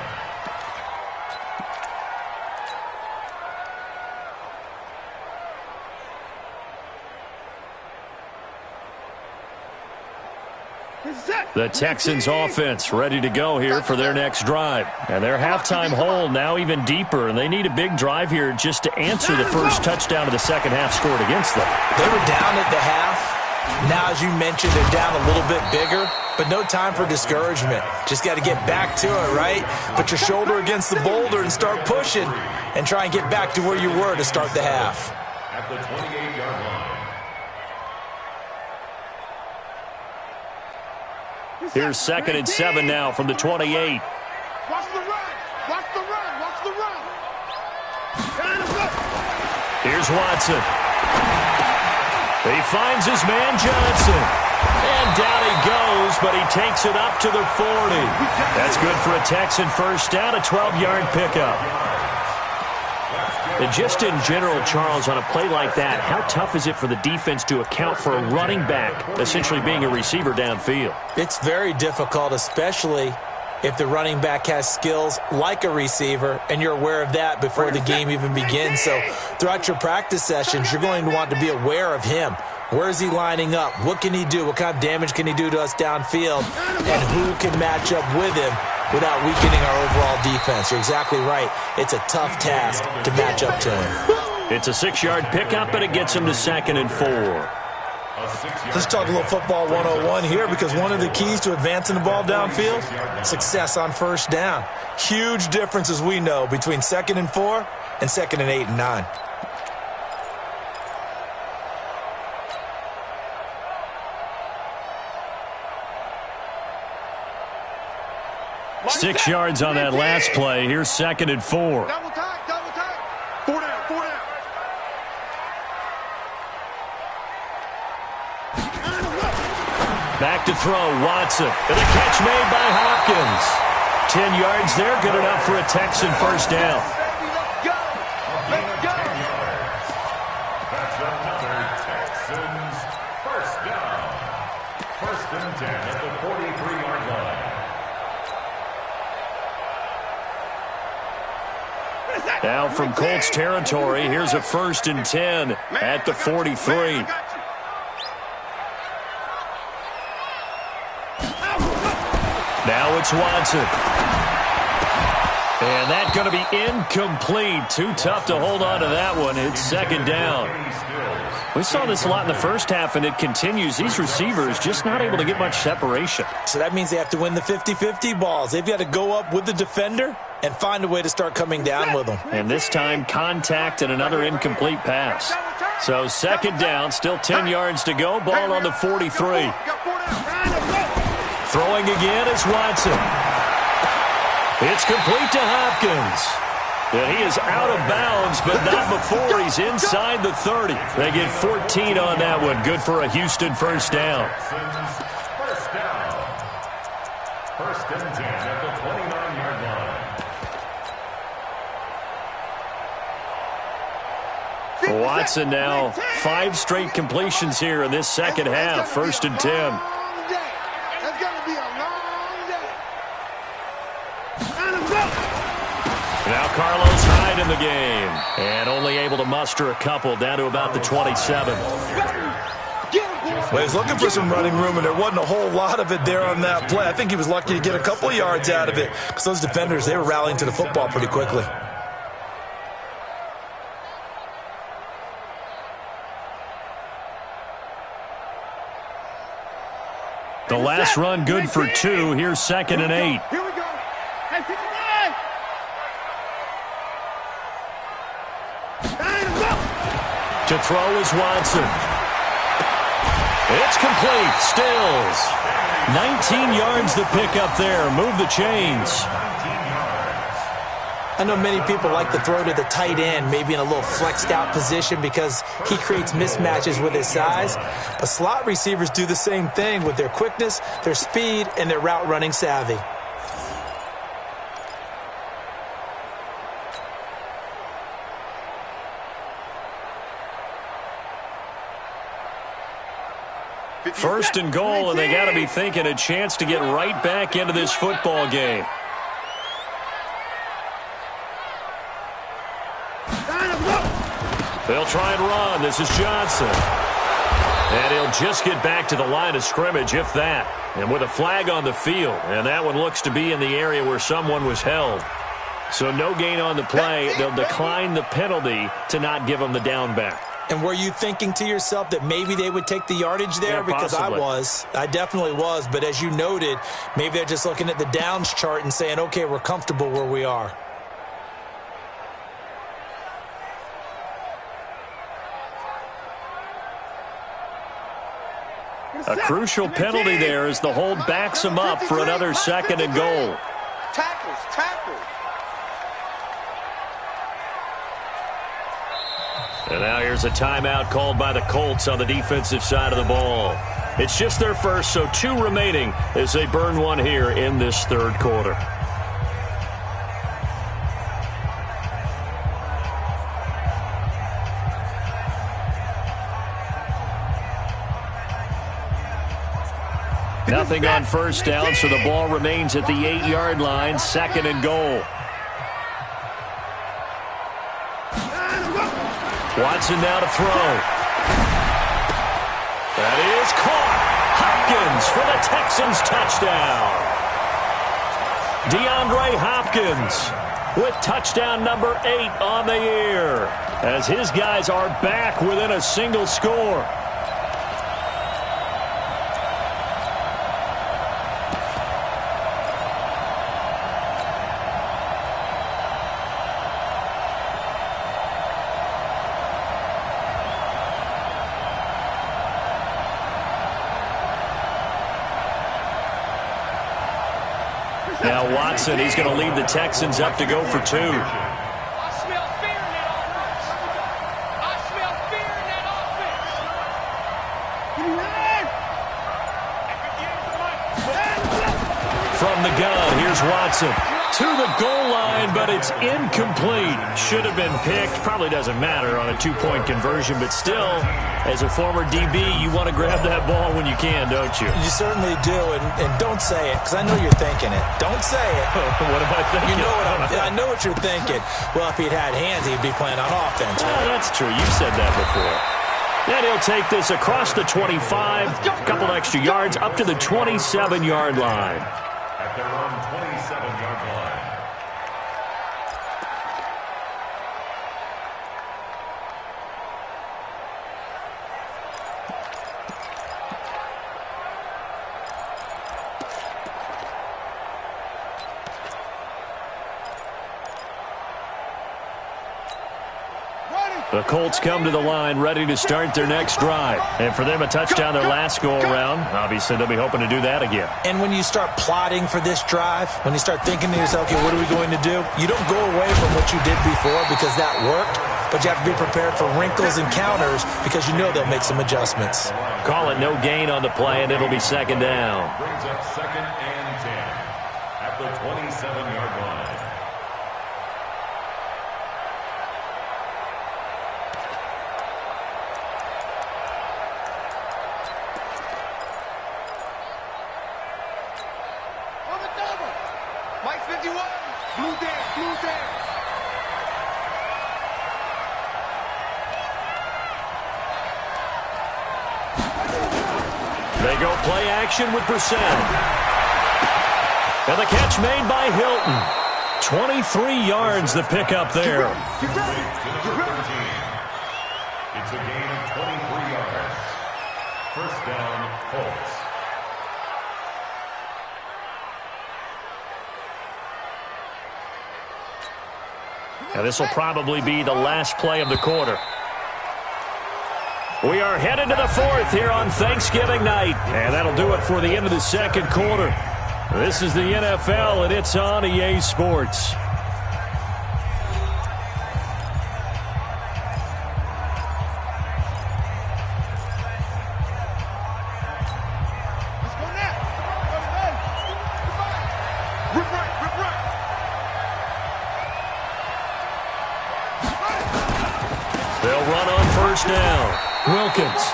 The Texans offense ready to go here for their next drive. And their halftime hole now even deeper, and they need a big drive here just to answer the first touchdown of the second half scored against them. They were down at the half. Now, as you mentioned, they're down a little bit bigger, but no time for discouragement. Just got to get back to it, right? Put your shoulder against the boulder and start pushing and try and get back to where you were to start the half. At the 28-yard line. Here's 2nd and 7 now from the 28. Watch the run. Watch the run. Watch the run. Here's Watson. He finds his man Johnson. And down he goes, but he takes it up to the 40. That's good for a Texan first down, a 12-yard pickup. And just in general, Charles, on a play like that, how tough is it for the defense to account for a running back essentially being a receiver downfield? It's very difficult, especially if the running back has skills like a receiver, and you're aware of that before the game even begins. So throughout your practice sessions, you're going to want to be aware of him. Where is he lining up? What can he do? What kind of damage can he do to us downfield? And who can match up with him without weakening our overall defense? You're exactly right. It's a tough task to match up to him. It's a 6-yard pickup, and it gets him to 2nd and 4. Let's talk a little football 101 here, because one of the keys to advancing the ball downfield, success on first down. Huge difference, as we know, between 2nd and 4 and 2nd and 8 and 9. Six yards on that last play. Here's 2nd and 4. Double time, double time. 4 down, 4 down. Back to throw, Watson. And a catch made by Hopkins. 10 yards there, good enough for a Texan first down. Let's go. Let's go. That's another Texans first down. 1st and 10 at the 43-yard line. Now from Colts territory, here's a 1st and 10 at the 43. Now it's Watson. And that's going to be incomplete. Too tough to hold on to that one. It's 2nd down. We saw this a lot in the first half, and it continues. These receivers just not able to get much separation. So that means they have to win the 50-50 balls. They've got to go up with the defender and find a way to start coming down with them. And this time, contact and another incomplete pass. So 2nd down, still 10 yards to go. Ball on the 43. Throwing again is Watson. It's complete to Hopkins. And he is out of bounds, but not before he's inside the 30. They get 14 on that one. Good for a Houston 1st down. 1st and 10 at the 29-yard line. Watson now 5 straight completions here in this 2nd half. 1st and 10. Now Carlos Hyde in the game. And only able to muster a couple, down to about the 27. Well, he's looking for some running room, and there wasn't a whole lot of it there on that play. I think he was lucky to get a couple of yards out of it, because those defenders, they were rallying to the football pretty quickly. The last run good for 2. Here's 2nd and 8. Here we go. Hey, 59. To throw is Watson. It's complete. Stills. 19 yards to pick up there. Move the chains. I know many people like to throw to the tight end, maybe in a little flexed out position because he creates mismatches with his size. But slot receivers do the same thing with their quickness, their speed, and their route running savvy. First and goal, and they got to be thinking a chance to get right back into this football game. They'll try and run. This is Johnson. And he'll just get back to the line of scrimmage, if that. And with a flag on the field, and that one looks to be in the area where someone was held. So no gain on the play. They'll decline the penalty to not give them the down back. And were you thinking to yourself that maybe they would take the yardage there? Yeah, because possibly. I definitely was. But as you noted, maybe they're just looking at the downs chart and saying, okay, we're comfortable where we are. A crucial penalty there as the hold backs him up for another 2nd and goal. Tackles. And now here's a timeout called by the Colts on the defensive side of the ball. It's just their first, so 2 remaining as they burn one here in this 3rd quarter. Nothing on 1st down, so the ball remains at the 8-yard line, 2nd and goal. Watson now to throw. That is caught. Hopkins for the Texans touchdown. DeAndre Hopkins with touchdown number 8 on the year as his guys are back within a single score. Now Watson, he's going to lead the Texans up to go for 2. I smell fear in that offense. I smell fear in that offense. From the gun, here's Here's Watson to the goal line, but it's incomplete. Should have been picked. Probably doesn't matter on a two-point conversion, but still, as a former DB, you want to grab that ball when you can, don't you? You certainly do, and don't say it, because I know you're thinking it. Don't say it. What am I thinking? You know I know what you're thinking. Well, if he'd had hands, he'd be playing on offense. Right? That's true. You said that before. And he'll take this across the 25, a couple extra yards, up to the 27-yard line. At their own 27-yard line. The Colts come to the line ready to start their next drive. And for them, a touchdown their last go-around. Obviously, they'll be hoping to do that again. And when you start plotting for this drive, when you start thinking to yourself, okay, what are we going to do? You don't go away from what you did before because that worked, but you have to be prepared for wrinkles and counters because you know they'll make some adjustments. Call it no gain on the play, and it'll be second down. Brings up 2nd and 10 at the 27-yard line. Mike 51, blue there, blue there. They go play action with Brissett. And the catch made by Hilton. 23 yards the pickup there. It's a gain of 23 yards. First down, Colts. Now this will probably be the last play of the quarter. We are headed to the fourth here on Thanksgiving night. And that'll do it for the end of the second quarter. This is the NFL, and it's on EA Sports. They'll run on first down. Wilkins.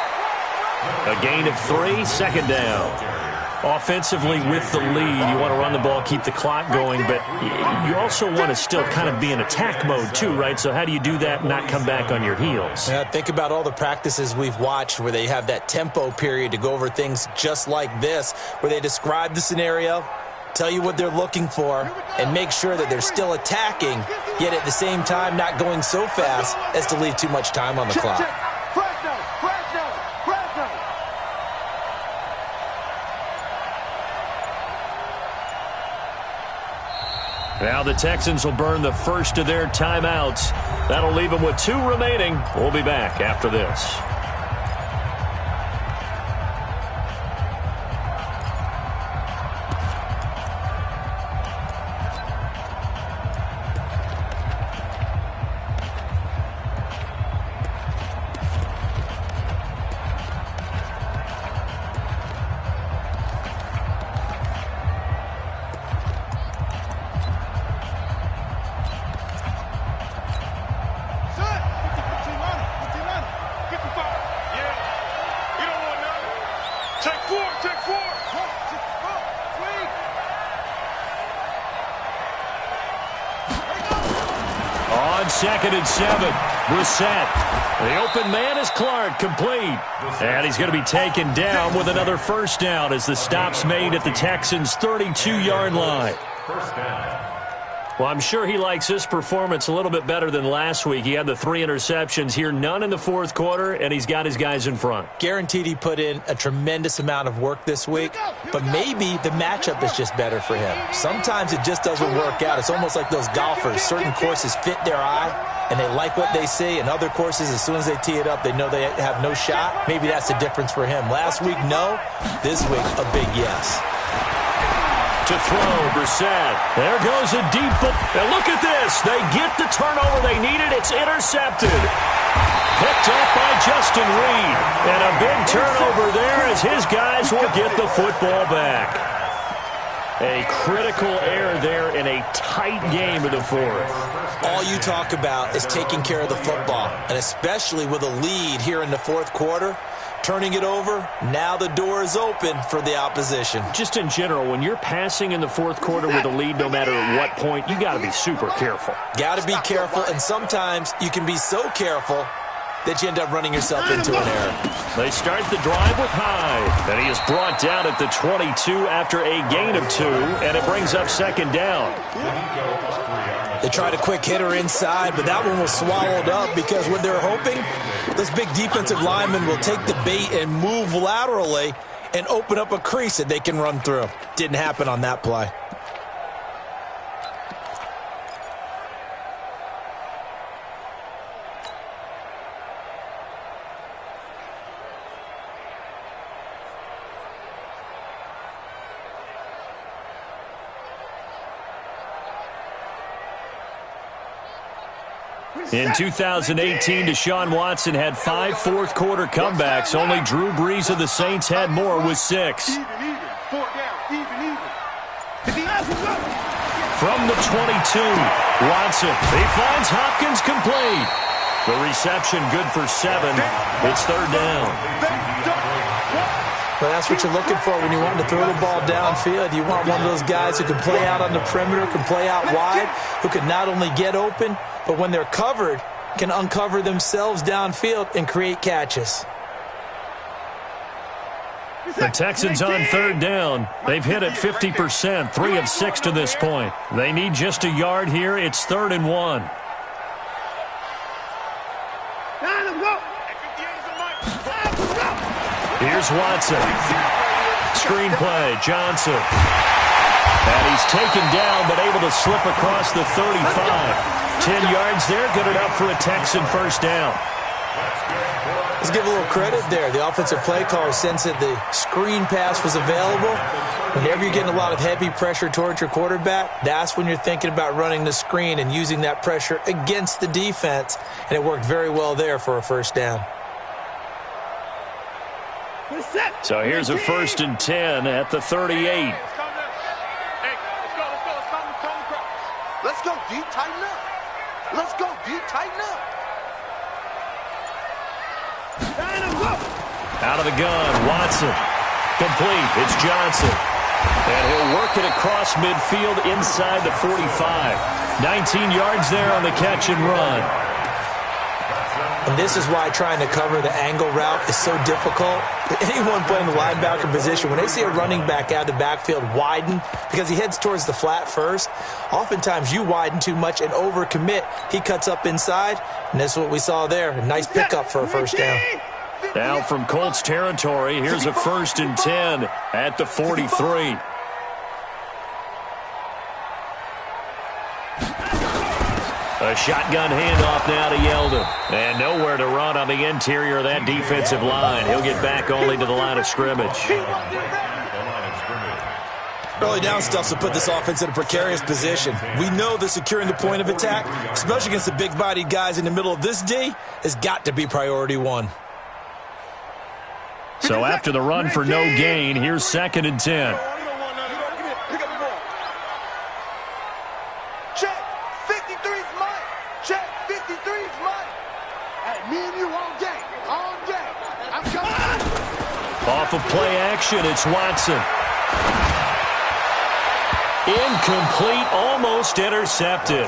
A gain of 3, second down. Offensively with the lead, you want to run the ball, keep the clock going, but you also want to still kind of be in attack mode too, right? So how do you do that and not come back on your heels? Yeah, think about all the practices we've watched where they have that tempo period to go over things just like this, where they describe the scenario, tell you what they're looking for, and make sure that they're still attacking, yet at the same time not going so fast as to leave too much time on the clock. Now the Texans will burn the first of their timeouts. That'll leave them with 2 remaining. We'll be back after this. On 2nd and 7, Brissett. The open man is Clark, complete. And he's going to be taken down with another first down as the stop's made at the Texans' 32-yard line. First down. Well, I'm sure he likes this performance a little bit better than last week. He had the 3 interceptions here, none in the fourth quarter, and he's got his guys in front. Guaranteed he put in a tremendous amount of work this week, but maybe the matchup is just better for him. Sometimes it just doesn't work out. It's almost like those golfers. Certain courses fit their eye, and they like what they see, and other courses, as soon as they tee it up, they know they have no shot. Maybe that's the difference for him. Last week, no. This week, a big yes. To throw, Brissett. There goes a deep ball. And look at this. They get the turnover they needed. It's intercepted. Picked up by Justin Reed. And a big turnover there as his guys will get the football back. A critical error there in a tight game of the fourth. All you talk about is taking care of the football, and especially with a lead here in the fourth quarter, turning it over, now the door is open for the opposition. Just in general, when you're passing in the fourth quarter with a lead, no matter at what point, you got to be super careful. Got to be careful, and sometimes you can be so careful that you end up running yourself into an error. They start the drive with Hyde, and he is brought down at the 22 after a gain of 2, and it brings up second down. They tried a quick hitter inside, but that one was swallowed up because when they're hoping, those big defensive linemen will take the bait and move laterally and open up a crease that they can run through. Didn't happen on that play. In 2018, Deshaun Watson had 5 fourth-quarter comebacks. Only Drew Brees of the Saints had more with 6. Even. 4 down. Even. From the 22, Watson. He finds Hopkins complete. The reception good for 7. It's third down. Well, that's what you're looking for when you want to throw the ball downfield. You want one of those guys who can play out on the perimeter, can play out wide, who can not only get open, but when they're covered, can uncover themselves downfield and create catches. The Texans on third down. They've hit it 50%, 3 of 6 to this point. They need just a yard here. It's 3rd and 1. Here's Watson. Screenplay, Johnson. And he's taken down, but able to slip across the 35. 10 yards there, good enough for a Texan first down. Let's give a little credit there. The offensive play caller sensed that the screen pass was available. Whenever you're getting a lot of heavy pressure towards your quarterback, that's when you're thinking about running the screen and using that pressure against the defense. And it worked very well there for a first down. So here's a 1st and 10 at the 38. Let's go, D. Tighten up. Let's go, D. Tighten up. Out of the gun, Watson. Complete. It's Johnson. And he'll work it across midfield inside the 45. 19 yards there on the catch and run. And this is why trying to cover the angle route is so difficult. Anyone playing the linebacker position, when they see a running back out of the backfield widen, because he heads towards the flat first, oftentimes you widen too much and overcommit. He cuts up inside, and that's what we saw there. A nice pickup for a first down. Now from Colts territory, here's a 1st and 10 at the 43. A shotgun handoff now to Yeldon. And nowhere to run on the interior of that defensive line. He'll get back only to the line of scrimmage. Early down stuff to put this offense in a precarious position. We know that securing the point of attack, especially against the big-bodied guys in the middle of this D, has got to be priority 1. So after the run for no gain, here's 2nd and 10. Check. 53's mine. Check. 53's mine. Hey, me and you all day. All day. I'm coming. Off of play action, it's Watson. Incomplete, almost intercepted.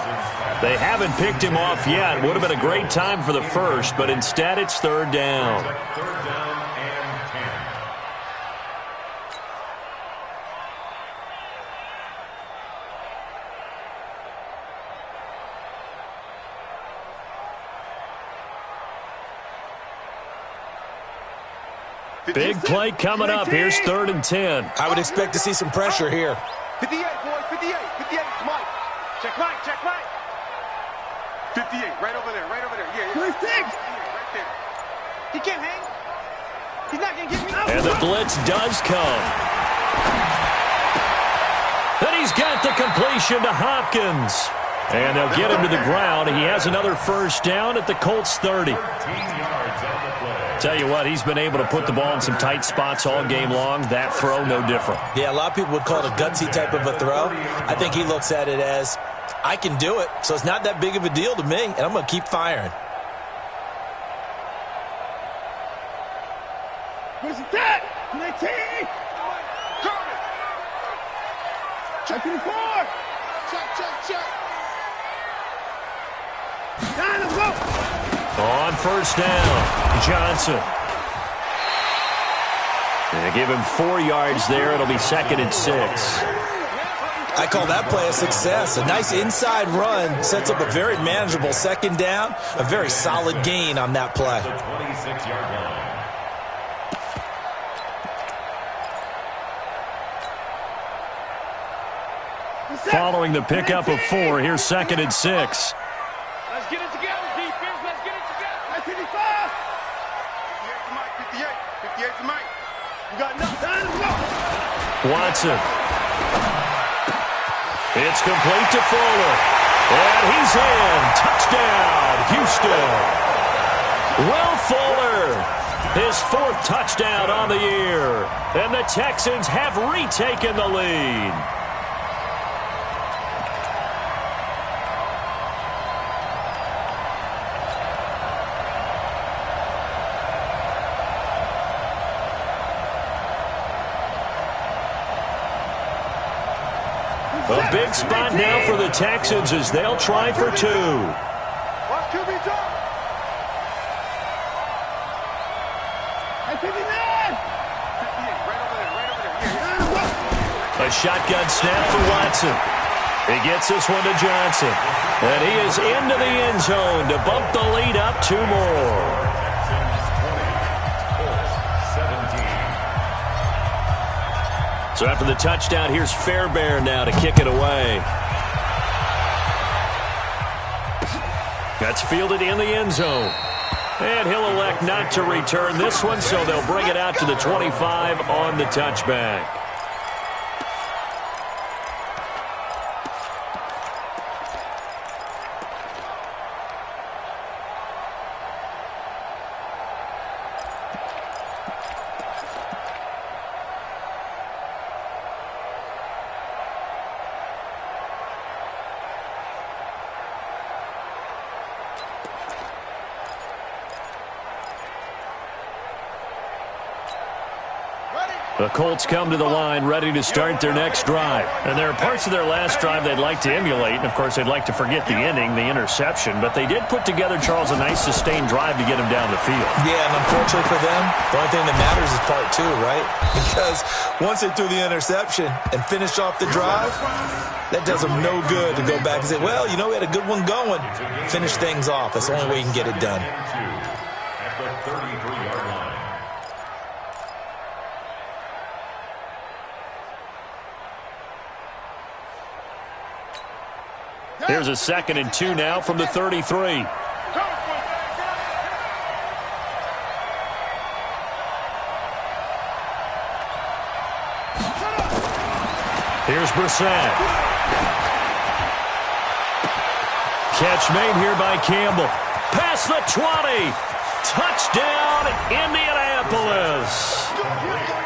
They haven't picked him off yet. Would have been a great time for the first, but instead it's 3rd down. 3rd down and 10. Big play coming up. Here's 3rd and 10. I would expect to see some pressure here. 58, boys. 58. 58. It's Mike. Check Mike. Check Mike. 58. Right over there. Right over there. Yeah. 26. Right there. He can't hang. He's not going to get me out. And the blitz does come. And he's got the completion to Hopkins. And they'll get him to the ground. He has another first down at the Colts 30. 13 yards on the play. Tell you what, he's been able to put the ball in some tight spots all game long. That throw, no different. Yeah, a lot of people would call it a gutsy type of a throw. I think he looks at it as, I can do it, so it's not that big of a deal to me, and I'm going to keep firing. Where's that? 19! Check 24! Check. Down, let's go! On first down, Johnson. They give him 4 yards there. It'll be 2nd and 6. I call that play a success. A nice inside run sets up a very manageable second down. A very solid gain on that play. The 26-yard line. Following the pickup of 4, here's 2nd and 6. Let's get it together, defense. Let's get it together. That's 55. 58 to Mike. 58 to Mike. You got enough time to go. Watson. It's complete to Fuller. And he's in. Touchdown, Houston. Will Fuller, his 4th touchdown on the year. And the Texans have retaken the lead. A big spot now for the Texans as they'll try for 2. Watch QB drop. Hey, 59. 58, right over there. A shotgun snap for Watson. He gets this one to Johnson. And he is into the end zone to bump the lead up 2 more. So after the touchdown, here's Fairbairn now to kick it away. That's fielded in the end zone. And he'll elect not to return this one, so they'll bring it out to the 25 on the touchback. The Colts come to the line ready to start their next drive. And there are parts of their last drive they'd like to emulate. And, of course, they'd like to forget the inning, the interception. But they did put together, Charles, a nice sustained drive to get him down the field. Yeah, and unfortunately for them, the only thing that matters is part 2, right? Because once they threw the interception and finished off the drive, that does them no good to go back and say, well, you know, we had a good one going. Finish things off. That's the only way you can get it done. At the 33-yard line. Here's a 2nd and 2 now from the 33. Here's Brissett. Catch made here by Campbell. Past the 20. Touchdown, Indianapolis.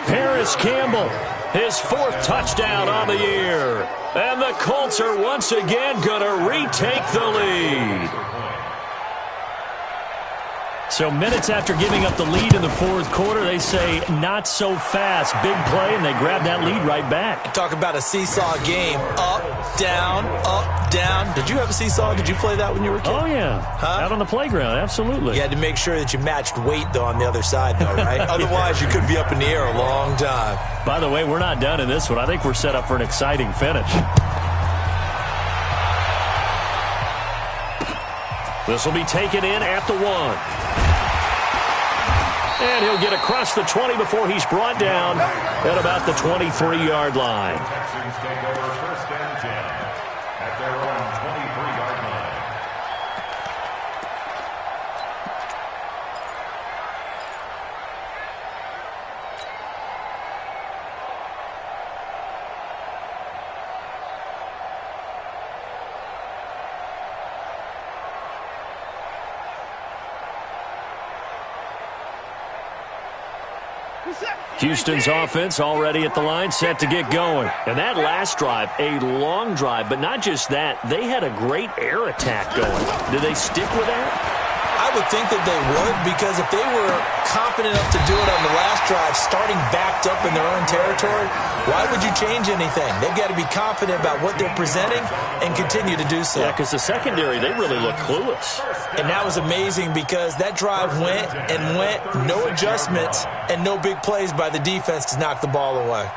Paris Campbell, his 4th touchdown on the year. And the Colts are once again going to retake the lead. So minutes after giving up the lead in the 4th quarter, they say not so fast. Big play, and they grab that lead right back. Talk about a seesaw game. Up, down, up, down. Did you have a seesaw? Did you play that when you were a kid? Oh, yeah. Huh? Out on the playground, absolutely. You had to make sure that you matched weight, though, on the other side, though, right? Otherwise, you could be up in the air a long time. By the way, we're not done in this one. I think we're set up for an exciting finish. This will be taken in at the 1. And he'll get across the 20 before he's brought down at about the 23-yard line. Texans take over 1st and 10 at their own 23-yard line. Houston's offense already at the line, set to get going. And that last drive, a long drive, but not just that. They had a great air attack going. Do they stick with that? I would think that they would, because if they were confident enough to do it on the last drive, starting backed up in their own territory, why would you change anything? They've got to be confident about what they're presenting and continue to do so. Yeah, because the secondary, they really look clueless. And that was amazing because that drive went and went, no adjustments and no big plays by the defense to knock the ball away.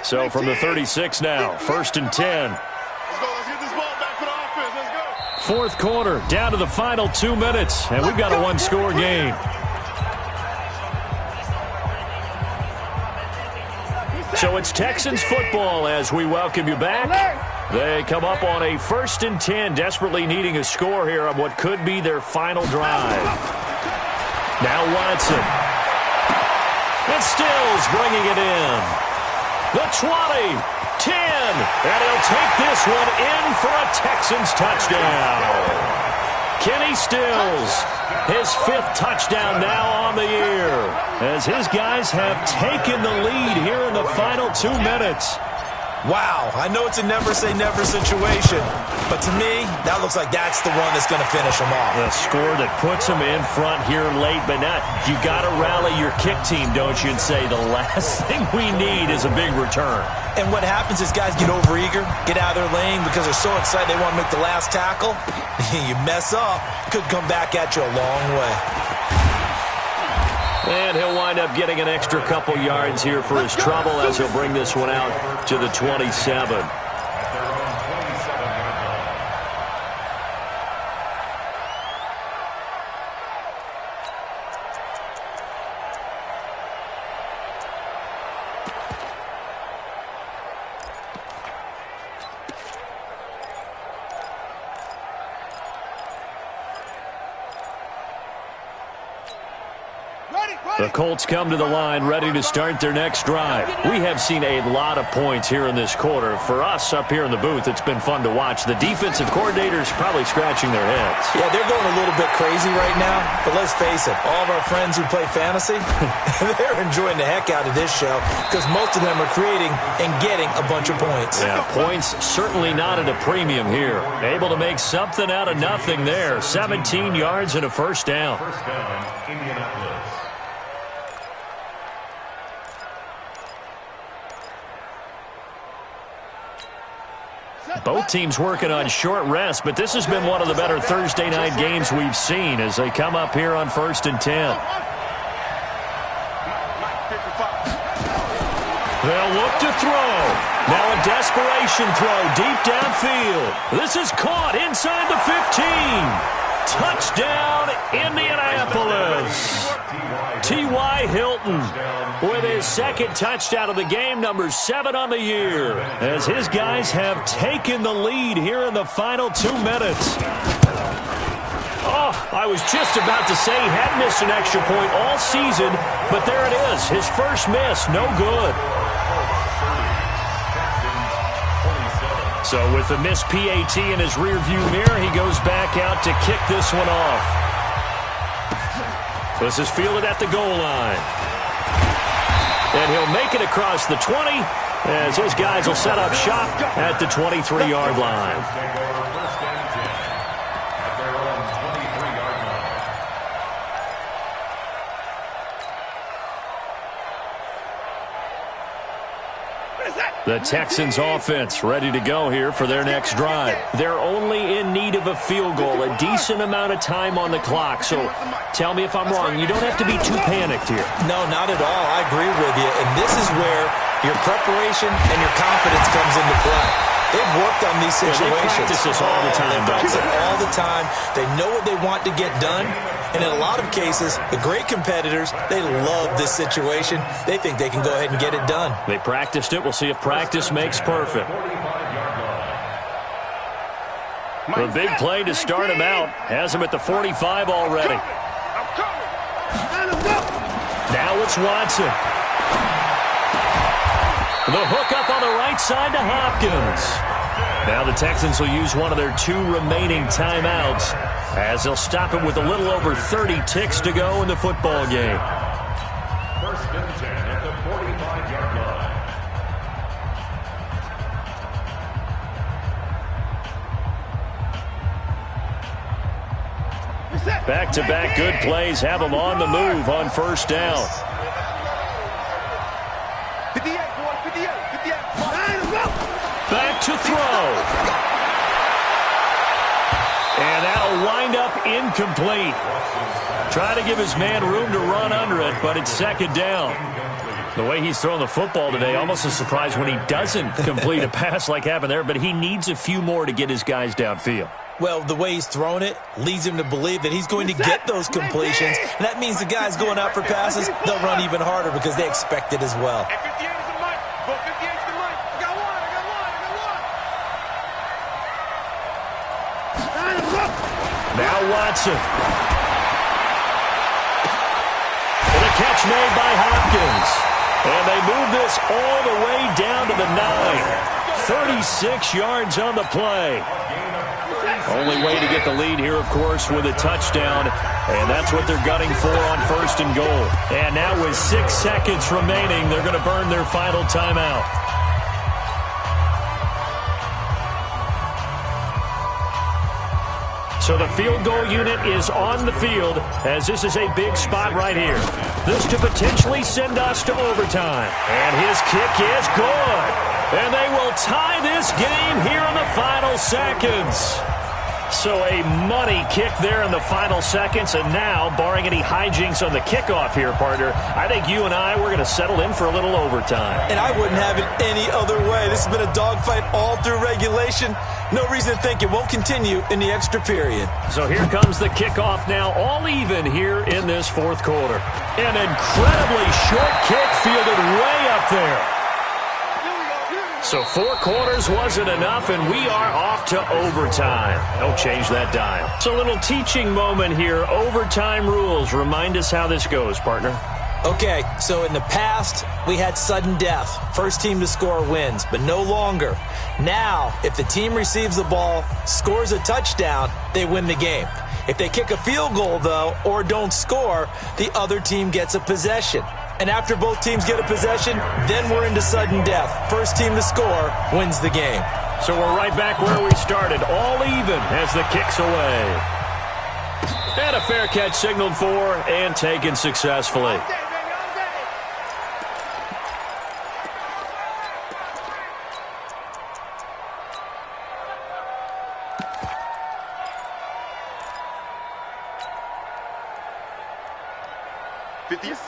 So from the 36 now, 1st and 10. Let's get this ball back for the offense. Let's go. Fourth quarter, down to the final 2 minutes, and we've got a one-score game. So it's Texans football as we welcome you back. They come up on a 1st and 10, desperately needing a score here on what could be their final drive. Now Watson. And Stills bringing it in. The 20, 10, and he'll take this one in for a Texans touchdown. Kenny Stills, his 5th touchdown now on the year, as his guys have taken the lead here in the final 2 minutes. Wow, I know it's a never-say-never situation, but to me, that looks like that's the one that's going to finish them off. The score that puts them in front here late, but not. You got to rally your kick team, don't you, and say the last thing we need is a big return. And what happens is guys get overeager, get out of their lane because they're so excited they want to make the last tackle. You mess up, could come back at you a long way. And he'll wind up getting an extra couple yards here for his trouble as he'll bring this one out to the 27. The Colts come to the line ready to start their next drive. We have seen a lot of points here in this quarter. For us up here in the booth, it's been fun to watch. The defensive coordinators probably scratching their heads. Yeah, they're going a little bit crazy right now, but let's face it, all of our friends who play fantasy, they're enjoying the heck out of this show because most of them are creating and getting a bunch of points. Yeah, points certainly not at a premium here. Able to make something out of nothing there. 17 yards and a first down. First down, Indianapolis. Both teams working on short rest, but this has been one of the better Thursday night games we've seen as they come up here on 1st and 10. They'll look to throw. Now a desperation throw deep downfield. This is caught inside the 15. Touchdown, Indianapolis. T.Y. Hilton with his 2nd touchdown of the game, number 7 on the year, as his guys have taken the lead here in the final 2 minutes. Oh, I was just about to say he hadn't missed an extra point all season, but there it is, his first miss, no good. So with the missed PAT in his rearview mirror, he goes back out to kick this one off. This is fielded at the goal line. And he'll make it across the 20 as his guys will set up shop at the 23-yard line. The Texans offense ready to go here for their next drive. They're only in need of a field goal, a decent amount of time on the clock. So tell me if I'm wrong. You don't have to be too panicked here. No, not at all. I agree with you. And this is where your preparation and your confidence comes into play. They've worked on these situations. They practice this all the time. They practice it all the time. They know what they want to get done. And in a lot of cases, the great competitors, they love this situation. They think they can go ahead and get it done. They practiced it. We'll see if practice makes perfect. The big play to start him out has him at the 45 already. Now it's Watson. The hook up on the right side to Hopkins. Now the Texans will use one of their 2 remaining timeouts as they'll stop it with a little over 30 ticks to go in the football game. First and 10 at the 45-yard line. Back-to-back good plays have them on the move on first down. 58, boy, 58, 58. Back to throw. And that'll wind up incomplete. Try to give his man room to run under it, but it's second down. The way he's throwing the football today, almost a surprise when he doesn't complete a pass like happened there, but he needs a few more to get his guys downfield. Well, the way he's thrown it leads him to believe that he's going to get those completions, and that means the guys going out for passes, they'll run even harder because they expect it as well. Hey, 58 is the mic. Go 58 is the mic. I got one. Now Watson. And a catch made by Hopkins. And they move this all the way down to the 9. 36 yards on the play. Only way to get the lead here, of course, with a touchdown. And that's what they're gunning for on first and goal. And now with 6 seconds remaining, they're going to burn their final timeout. So the field goal unit is on the field as this is a big spot right here. This to potentially send us to overtime. And his kick is good. And they will tie this game here in the final seconds. So a money kick there in the final seconds. And now, barring any hijinks on the kickoff here, partner, I think you and I, we're going to settle in for a little overtime. And I wouldn't have it any other way. This has been a dogfight all through regulation. No reason to think it won't continue in the extra period. So here comes the kickoff now, all even here in this fourth quarter. An incredibly short kick fielded way up there. So 4 quarters wasn't enough, and we are off to overtime. Don't change that dial. It's a little teaching moment here. Overtime rules. Remind us how this goes, partner. Okay, so in the past, we had sudden death. First team to score wins, but no longer. Now, if the team receives the ball, scores a touchdown, they win the game. If they kick a field goal, though, or don't score, the other team gets a possession. And after both teams get a possession, then we're into sudden death. First team to score wins the game. So we're right back where we started, all even as the kick's away. And a fair catch signaled for and taken successfully.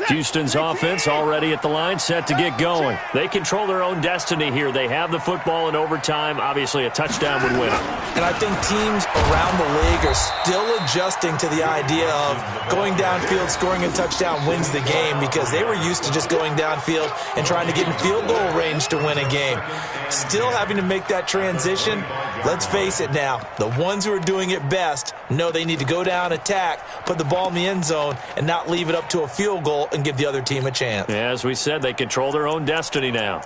Houston's offense already at the line, set to get going. They control their own destiny here. They have the football in overtime. Obviously, a touchdown would win it. And I think teams around the league are still adjusting to the idea of going downfield, scoring a touchdown wins the game because they were used to just going downfield and trying to get in field goal range to win a game. Still having to make that transition. Let's face it now, the ones who are doing it best know they need to go down, attack, put the ball in the end zone, and not leave it up to a field goal and give the other team a chance. Yeah, as we said, they control their own destiny now.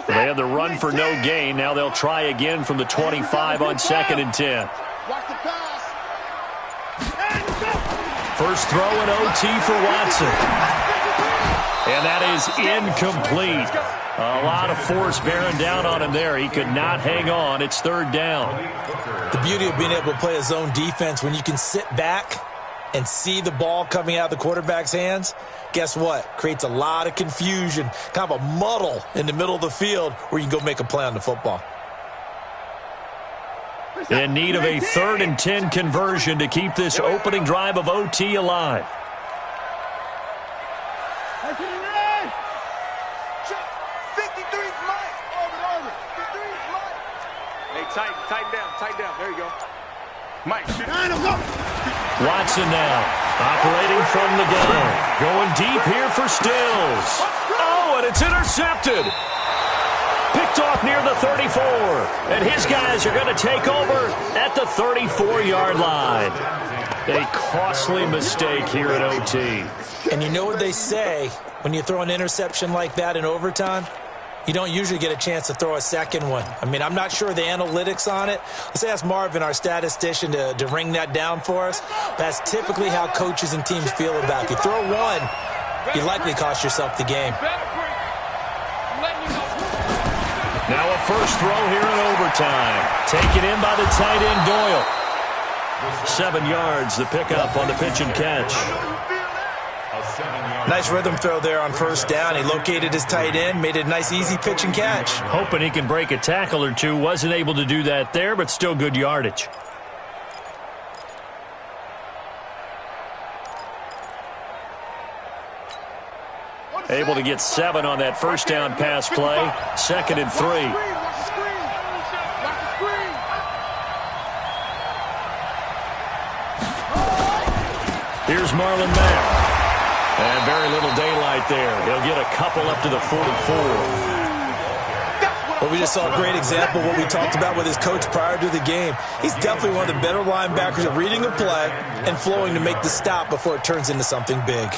They had the run for no gain. Now they'll try again from the 25 on 2nd and 10. First throw in OT for Watson. And that is incomplete. A lot of force bearing down on him there. He could not hang on. It's 3rd down. The beauty of being able to play a zone defense when you can sit back and see the ball coming out of the quarterback's hands, guess what? Creates a lot of confusion, kind of a muddle in the middle of the field where you can go make a play on the football. In need of a 3rd and 10 conversion to keep this opening drive of OT alive. Tighten down. There you go. Mike. Watson now. Operating from the gun. Going deep here for Stills. Oh, and it's intercepted. Picked off near the 34. And his guys are going to take over at the 34-yard line. A costly mistake here at OT. And you know what they say when you throw an interception like that in overtime? You don't usually get a chance to throw a second one. I mean, I'm not sure the analytics on it. Let's ask Marvin, our statistician, to ring that down for us. That's typically how coaches and teams feel about it. If you throw one, you likely cost yourself the game. Now a first throw here in overtime. Taken in by the tight end, Doyle. 7 yards, the pickup on the pitch and catch. Nice rhythm throw there on first down. He located his tight end, made it a nice, easy pitch and catch. Hoping he can break a tackle or two. Wasn't able to do that there, but still good yardage. Able to get 7 on that first down pass play. 2nd and 3. Here's Marlon Mack. And very little daylight there. He'll get a couple up to the 44. Well, we just saw a great example of what we talked about with his coach prior to the game. He's definitely one of the better linebackers at reading a play and flowing to make the stop before it turns into something big.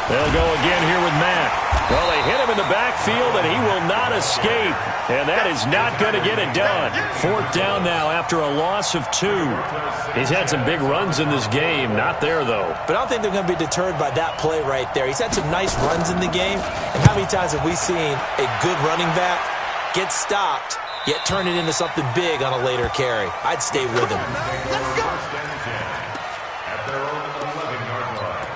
They'll go again here with Mack. Well, they hit him in the backfield, and he will not escape. And that is not going to get it done. 4th down now after a loss of 2. He's had some big runs in this game. Not there, though. But I don't think they're going to be deterred by that play right there. He's had some nice runs in the game. And how many times have we seen a good running back get stopped, yet turn it into something big on a later carry? I'd stay with him. Let's go. At their own 11-yard line.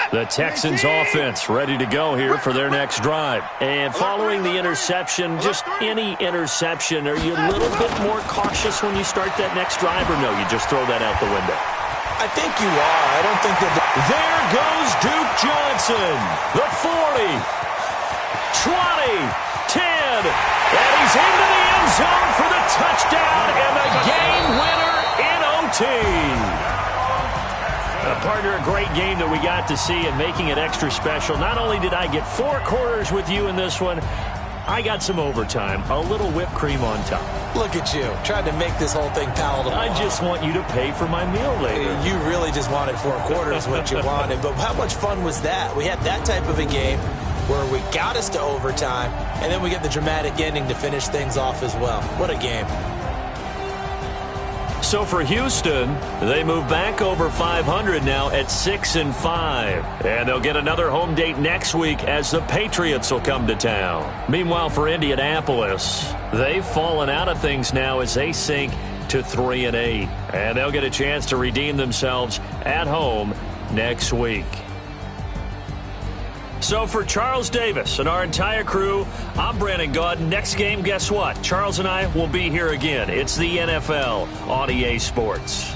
The Texans offense ready to go here for their next drive. And following the interception, just any interception, are you a little bit more cautious when you start that next drive, or no, you just throw that out the window? I think you are. I don't think that... There goes Duke Johnson. The 40, 20, 10, and he's into the end zone for the touchdown and the game winner in OT. Partner, a great game that we got to see and making it extra special. Not only did I get 4 quarters with you in this one, I got some overtime, a little whipped cream on top. Look at you, trying to make this whole thing palatable. I just want you to pay for my meal later. You really just wanted 4 quarters, what you wanted. But how much fun was that? We had that type of a game where we got us to overtime, and then we get the dramatic ending to finish things off as well. What a game. So for Houston, they move back over 500 now at 6-5. And they'll get another home date next week as the Patriots will come to town. Meanwhile, for Indianapolis, they've fallen out of things now as they sink to 3-8. And they'll get a chance to redeem themselves at home next week. So for Charles Davis and our entire crew, I'm Brandon Gaudin. Next game, guess what? Charles and I will be here again. It's the NFL on EA Sports.